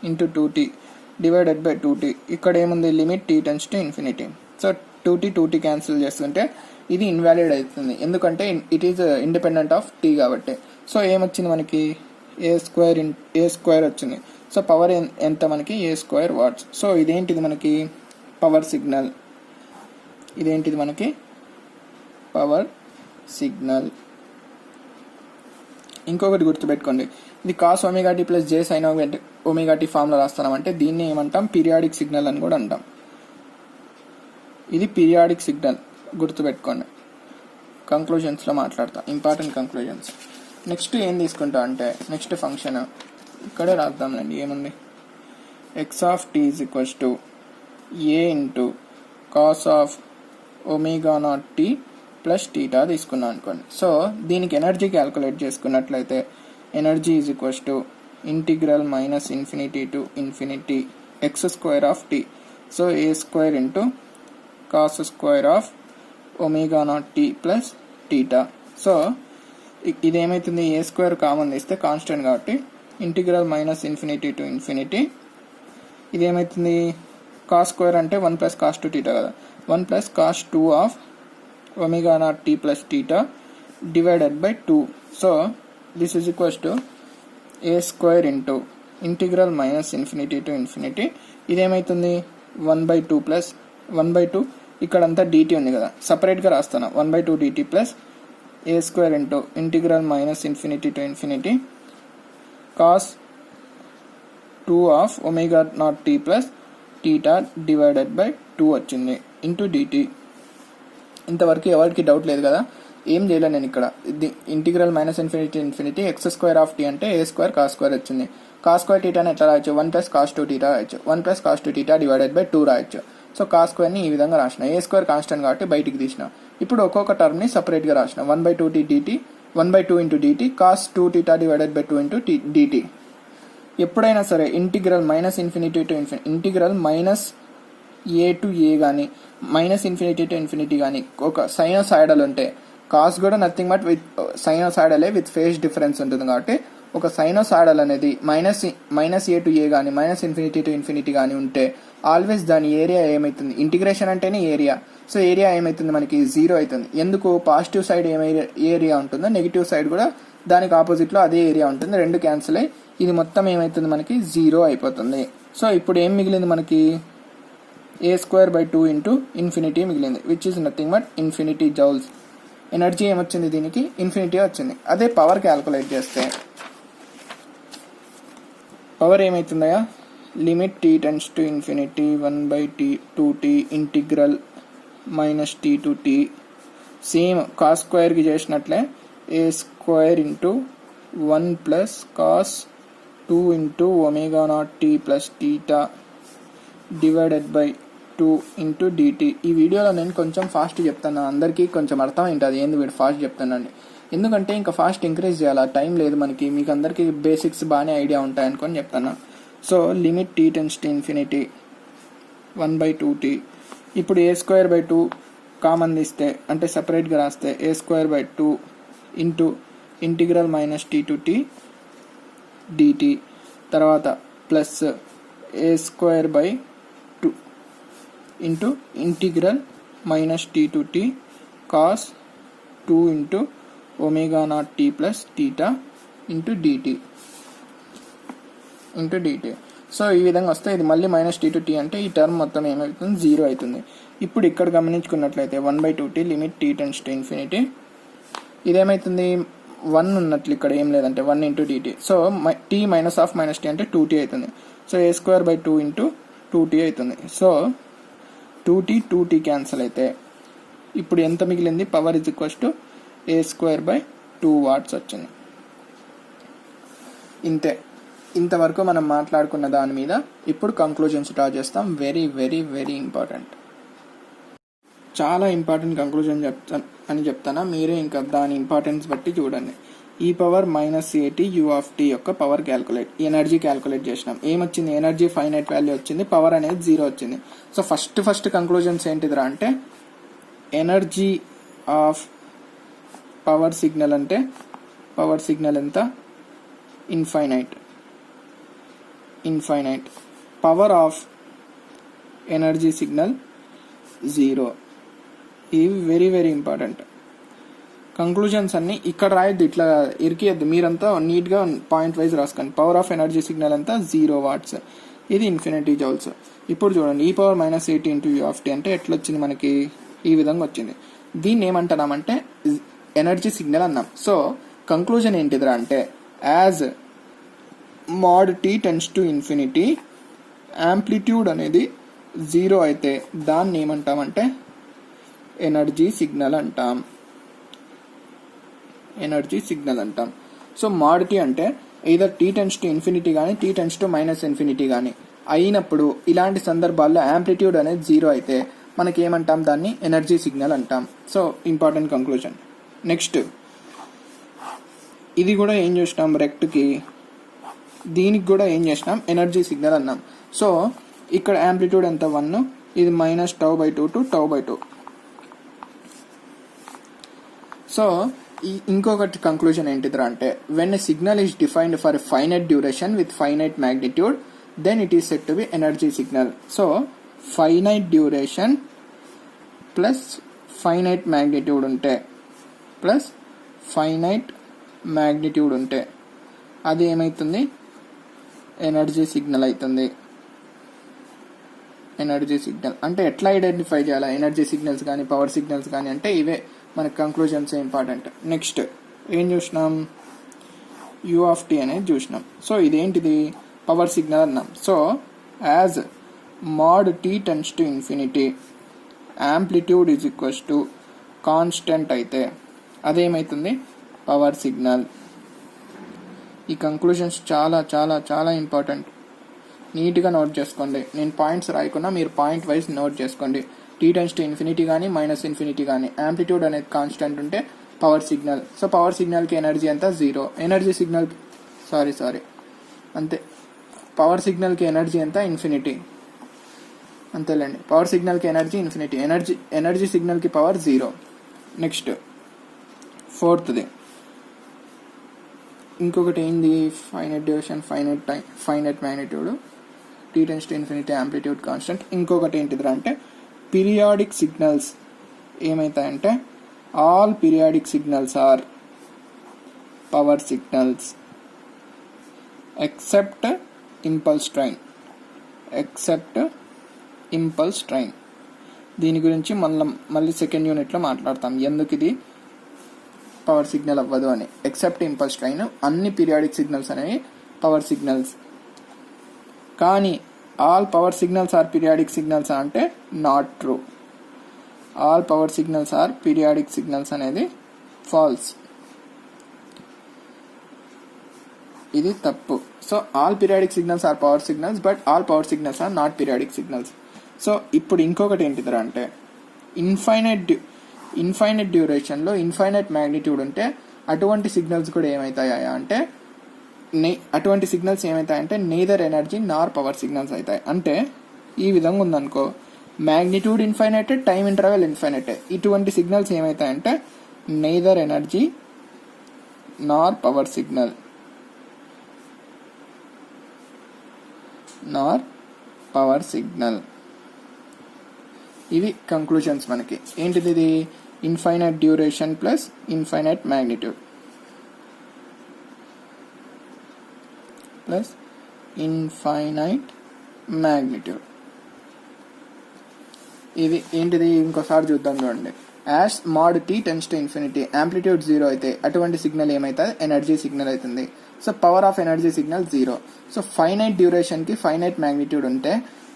into 2t divided by 2t. ఇక్కడ ఏముంది, limit t tends to infinity. So 2t cancel చేస్తుంటే ఇది invalid అవుతుంది, ఎందుకంటే it is independent of t కాబట్టి. So ఏమొచ్చింది మనకి, a² వచ్చింది. సో పవర్ ఎంత మనకి, a² వాట్స్. సో ఇదేంటిది మనకి పవర్ సిగ్నల్, ఇదేంటిది మనకి పవర్ సిగ్నల్. ఇంకొకటి గుర్తుపెట్టుకోండి, ఇది కాస్ ఒమేగా టీ ప్లస్ జే సైన్ ఒమేగా టీ ఫామ్లో రాస్తున్నామంటే దీన్ని ఏమంటాం, పీరియాడిక్ సిగ్నల్ అని కూడా అంటాం. ఇది పీరియాడిక్ సిగ్నల్ గుర్తుపెట్టుకోండి. కంక్లూజన్స్లో మాట్లాడతా, ఇంపార్టెంట్ కంక్లూజన్స్. నెక్స్ట్ ఏం తీసుకుంటా అంటే నెక్స్ట్ ఫంక్షన్ ఇక్కడే రాద్దాంలేండి, ఏముంది, x of t is equals to a into cos of omega naught t plus theta తీసుకున్నాం అనుకోండి. సో దీనికి ఎనర్జీ క్యాల్కులేట్ చేసుకున్నట్లయితే energy is equals to integral minus infinity to infinity x² of t. So a² into cos² of omega naught t plus theta. సో ఇదేమవుతుంది, a² common తీస్తే constant కాబట్టి integral minus infinity to infinity, ఇదేమవుతుంది cos² అంటే 1 + cos 2 theta కదా, 1 + cos 2 of omega naught t plus theta divided by 2. So this is equals to a² into integral minus infinity to infinity, ఇదేమవుతుంది 1/2 plus 1/2, ఇక్కడంతా dt ఉంది కదా, సపరేట్గా రాస్తాను, 1/2 dt plus a² into integral minus infinity to infinity cos 2 of omega naught t plus theta divided by 2 వచ్చింది into dt. ఇంతవరకు ఎవరికి doubt లేదు కదా. ఏం చేయలేదు నేను ఇక్కడ. Integral minus infinity infinity x square of t అంటే ఏ స్క్వేర్ కాస్ స్క్వేర్ వచ్చింది. కాస్ స్క్వేర్ టీటాని ఎట్లా రాయొచ్చు, 1 + cos 2 θ రాయొచ్చు. 1 + cos 2 θ డివైడెడ్ బై 2 రాయొచ్చు. సో కాస్ స్క్వేర్ని ఈ విధంగా రాసిన. ఏ స్క్వేర్ కాన్స్టెంట్ కాబట్టి బయటికి తీసిన. ఇప్పుడు ఒక్కొక్క టర్మ్ని సపరేట్గా రాసిన. 1/2 dt 1/2 into dt cos 2 θ divided by 2 into dt. ఎప్పుడైనా సరే integral minus infinity to integral minus a to a కానీ మైనస్ ఇన్ఫినిటీ టు ఇన్ఫినిటీ కానీ ఒక సైనోసాయిడల్ ఉంటే, కాస్ కూడా నథింగ్ బట్ విత్ సైనోసాయిడలే విత్ ఫేజ్ డిఫరెన్స్ ఉంటుంది. కాబట్టి ఒక సైనోసాయిడల్ అనేది మైనస్ ఏ టు ఏ కానీ మైనస్ ఇన్ఫినిటీ టు ఇన్ఫినిటీ కానీ ఉంటే ఆల్వేస్ దాని ఏరియా ఏమవుతుంది, ఇంటిగ్రేషన్ అంటేనే ఏరియా. సో ఏరియా ఏమవుతుంది మనకి 0 అవుతుంది. ఎందుకు, పాజిటివ్ సైడ్ ఏరియా ఉంటుందో నెగిటివ్ సైడ్ కూడా దానికి ఆపోజిట్లో అదే ఏరియా ఉంటుంది. రెండు క్యాన్సిల్ అయ్యి ఇది మొత్తం ఏమవుతుంది మనకి 0 అయిపోతుంది. సో ఇప్పుడు ఏం మిగిలింది మనకి, a²/2 ఇంటూ ఇన్ఫినిటీ మిగిలింది, which is nothing but infinity joules. Energy ఏమొచ్చింది దీనికి, ఇన్ఫినిటీ వచ్చింది. అదే పవర్ క్యాల్కులేట్ చేస్తే పవర్ ఏమవుతుందయా, limit t tends to infinity 1/2t integral minus t to t. Same cos స్క్వేర్కి చేసినట్లే a² into 1 + cos 2 into ω0t plus θ divided by 2 into dt. ఈ వీడియోలో నేను కొంచెం ఫాస్ట్ చెప్తాను, అందరికీ కొంచెం అర్థమైంటుంది ఏంది వీడు ఫాస్ట్ చెప్తానండి. ఎందుకంటే ఇంకా ఫాస్ట్ ఇంక్రీజ్ చేయాలి, టైం లేదు మనకి. మీకు అందరికీ బేసిక్స్ బాగానే ఐడియా ఉంటాయి అనుకొని చెప్తాను. So limit t tends to infinity 1/2t. ఇప్పుడు a²/2 కామన్ తీస్తే అంటే సపరేట్గా రాస్తే a²/2 into integral minus t to t dt, తర్వాత plus a²/2 into integral minus t to t cos 2 into ω0t plus θ into dt. So ఈ విధంగా వస్తే ఇది మళ్ళీ మైనస్ t టు t అంటే ఈ టర్మ్ మొత్తం ఏమవుతుంది, 0 అవుతుంది. ఇప్పుడు ఇక్కడ గమనించుకున్నట్లయితే 1/2t limit t tends to infinity, ఇదేమవుతుంది 1 ఉన్నట్లు, ఇక్కడ ఏం లేదంటే 1 into dt. So t minus of minus t అంటే 2t అవుతుంది. సో a²/2 ఇంటూ 2t అవుతుంది. సో 2t క్యాన్సిల్ అయితే ఇప్పుడు ఎంత మిగిలింది, power is equals to a²/2 watts వచ్చింది. ఇంతే, ఇంతవరకు మనం మాట్లాడుకున్న దాని మీద ఇప్పుడు కంక్లూజన్స్ డ్రా చేస్తాం. వెరీ వెరీ వెరీ ఇంపార్టెంట్, చాలా ఇంపార్టెంట్ కంక్లూజన్ చెప్తాను మీరే ఇంకా దాని ఇంపార్టెన్స్ బట్టి చూడండి. e⁻−at u(t) యొక్క పవర్ క్యాల్కులేట్, ఎనర్జీ క్యాల్కులేట్ చేసినాం. ఏమొచ్చింది, ఎనర్జీ ఫైనైట్ వాల్యూ వచ్చింది, పవర్ అనేది 0 వచ్చింది. సో ఫస్ట్ కంక్లూజన్స్ ఏంటిదిరా అంటే, ఎనర్జీ ఆఫ్ పవర్ సిగ్నల్ అంటే పవర్ సిగ్నల్ ఎంత, infinite. Power of energy signal 0. ఇవి వెరీ వెరీ ఇంపార్టెంట్. కంక్లూజన్స్ అన్ని ఇక్కడ రాయొద్దు, ఇట్లా ఇరికియద్దు, మీరంతా నీట్గా పాయింట్ వైజ్ రాసుకోండి. పవర్ ఆఫ్ ఎనర్జీ సిగ్నల్ అంతా 0 వాట్స్, ఇది ఇన్ఫినిటీ జౌల్స్. ఇప్పుడు చూడండి, e⁻−at ఇంటూ u(t) అంటే ఎట్లా వచ్చింది మనకి, ఈ విధంగా వచ్చింది. దీన్ని ఏమంటున్నామంటే ఎనర్జీ సిగ్నల్ అన్నాం. సో కంక్లూజన్ ఏంటిదిరా అంటే, as mod t tends to infinity amplitude అనేది 0 అయితే దాన్ని ఏమంటామంటే ఎనర్జీ సిగ్నల్ అంటాం. సో mod t అంటే either t tends to infinity కానీ t టెన్స్ టు -∞ కానీ అయినప్పుడు, ఇలాంటి సందర్భాల్లో యాంప్లిట్యూడ్ అనేది 0 అయితే మనకి ఏమంటాం, దాన్ని ఎనర్జీ సిగ్నల్ అంటాం. So important conclusion. నెక్స్ట్ ఇది కూడా ఏం చేసినాం, రెక్ట్కి దీనికి కూడా ఏం చేసినాం, ఎనర్జీ సిగ్నల్ అన్నాం. సో ఇక్కడ యాంప్లిట్యూడ్ ఎంత 1, ఇది -τ/2 టు τ/2. సో ఇంకొకటి కంక్లూజన్ ఏంటిదిరా అంటే, when a signal is defined for a finite duration with finite magnitude then it is said to be energy signal. So finite duration plus finite magnitude ఉంటే అది ఏమవుతుంది, energy signal అవుతుంది. Energy signal అంటే ఎట్లా identify చేయాలి, energy signals కానీ power signals కానీ అంటే ఇవే మన కంక్లూజన్స్ ఇంపార్టెంట్. నెక్స్ట్ ఏం చూసినాం, u(t) అనేది చూసినాం. సో ఇదేంటిది, పవర్ సిగ్నల్ అన్నాం. So as mod t tends to infinity amplitude is equals to constant అయితే అదేమవుతుంది పవర్ సిగ్నల్. ఈ కంక్లూజన్స్ చాలా చాలా చాలా ఇంపార్టెంట్, నీట్గా నోట్ చేసుకోండి. నేను పాయింట్స్ రాయకుండా మీరు పాయింట్ వైజ్ నోట్ చేసుకోండి. T→∞ కానీ -∞ కానీ యాంప్లిట్యూడ్ అనేది కాన్స్టెంట్ ఉంటే పవర్ సిగ్నల్. సో పవర్ సిగ్నల్కి ఎనర్జీ అంతా 0. ఎనర్జీ సిగ్నల్ సారీ అంతే, పవర్ సిగ్నల్కి ఎనర్జీ అంతా ఇన్ఫినిటీ. అంతేలేండి, పవర్ సిగ్నల్కి ఎనర్జీ ఇన్ఫినిటీ, ఎనర్జీ సిగ్నల్కి పవర్ 0. నెక్స్ట్ 4th ఇంకొకటి ఏంది, finite duration, finite time, finite magnitude, T→∞ amplitude constant. ఇంకొకటి ఏంటిది అంటే పీరియాడిక్ సిగ్నల్స్ ఏమవుతాయంటే all periodic signals are power signals except impulse train. దీని గురించి మళ్ళీ సెకండ్ యూనిట్లో మాట్లాడతాం, ఎందుకు ఇది పవర్ సిగ్నల్ అవ్వదు అని. ఎక్సెప్ట్ ఇంపల్స్ ట్రైన్, అన్ని పీరియాడిక్ సిగ్నల్స్ అనేవి పవర్ సిగ్నల్స్. కానీ all power signals are periodic signals అంటే not true. All power signals are periodic signals అనేది ఫాల్స్, ఇది తప్పు. So all periodic signals are power signals, but all power signals are not periodic signals. So ఇప్పుడు ఇంకొకటి ఏంటిదిరా అంటే infinite డ్యూరేషన్లో infinite magnitude ఉంటే అటువంటి సిగ్నల్స్ కూడా ఏమవుతాయా అంటే అటువంటి signals ఏమవుతాయంటే neither energy nor power signals అవుతాయి. అంటే ఈ విధంగా ఉందనుకో, magnitude infinite, time interval infinite. ఇటువంటి signals ఏమవుతాయంటే neither energy nor power signal, ఇవి కంక్లూజన్స్ మనకి. ఏంటిది ఇది, infinite duration plus infinite magnitude plus infinite magnitude. ఇది ఏంటిది ఇంకోసారి చూద్దాం చూడండి. యాజ్ mod T→∞ యాంప్లిట్యూడ్ 0 అయితే అటువంటి సిగ్నల్ ఏమవుతుంది, ఎనర్జీ సిగ్నల్ అవుతుంది. So power of energy signal 0. So finite డ్యూరేషన్కి ఫైనైట్ మ్యాగ్నిట్యూడ్ ఉంటే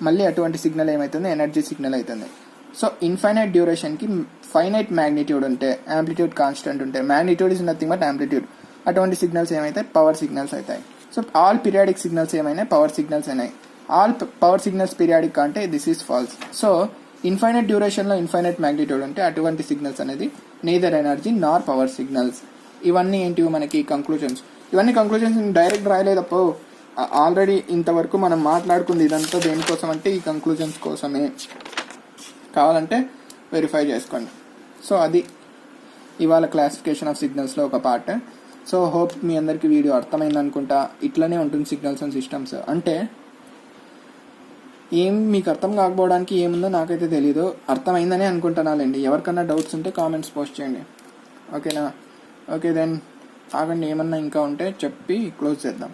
మళ్ళీ అటువంటి సిగ్నల్ ఏమవుతుంది, ఎనర్జీ సిగ్నల్ అవుతుంది. సో ఇన్ఫైనైట్ డ్యూరేషన్కి ఫైనైట్ మ్యాగ్నిట్యూడ్ ఉంటే, యాంప్లిట్యూడ్ కాన్స్టెంట్ ఉంటే, magnitude is nothing but amplitude, అటువంటి సిగ్నల్స్ ఏమైతాయి, పవర్ సిగ్నల్స్ అవుతాయి. సో ఆల్ పీరియాడిక్ సిగ్నల్స్ ఏమైనా పవర్ సిగ్నల్స్ అయినాయి. ఆల్ పవర్ సిగ్నల్స్ పీరియాడిక్ అంటే this is false. So infinite డ్యూరేషన్లో ఇన్ఫైనైట్ మ్యాగ్నిట్యూడ్ ఉంటే అటువంటి సిగ్నల్స్ అనేది neither energy nor power signals. ఇవన్నీ ఏంటివి మనకి కంక్లూజన్స్. ఇవన్నీ కంక్లూజన్స్ డైరెక్ట్ రాయలేదప్పో, ఆల్రెడీ ఇంతవరకు మనం మాట్లాడుకుంది ఇదంతా దేనికోసం అంటే ఈ కంక్లూజన్స్ కోసమే. కావాలంటే వెరిఫై చేసుకోండి. సో అది ఇవాళ క్లాసిఫికేషన్ ఆఫ్ సిగ్నల్స్లో ఒక పార్ట్. సో హోప్ మీ అందరికీ వీడియో అర్థమైంది అనుకుంటా. ఇట్లనే ఉంటుంది సిగ్నల్స్ అండ్ సిస్టమ్స్ అంటే. ఏం మీకు అర్థం కాకపోవడానికి ఏముందో నాకైతే తెలీదు, అర్థమైందనే అనుకుంటున్నానండి. ఎవరికన్నా డౌట్స్ ఉంటే కామెంట్స్ పోస్ట్ చేయండి, ఓకేనా? ఓకే దెన్ ఆగండి, ఏమన్నా ఇంకా ఉంటే చెప్పి క్లోజ్ చేద్దాం.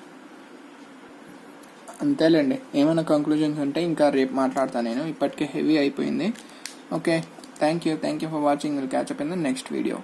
అంతేలేండి, ఏమైనా కంక్లూజన్స్ ఉంటే ఇంకా రేపు మాట్లాడతాను నేను. ఇప్పటికే హెవీ అయిపోయింది. Okay, thank you for watching. Will catch up in the next video.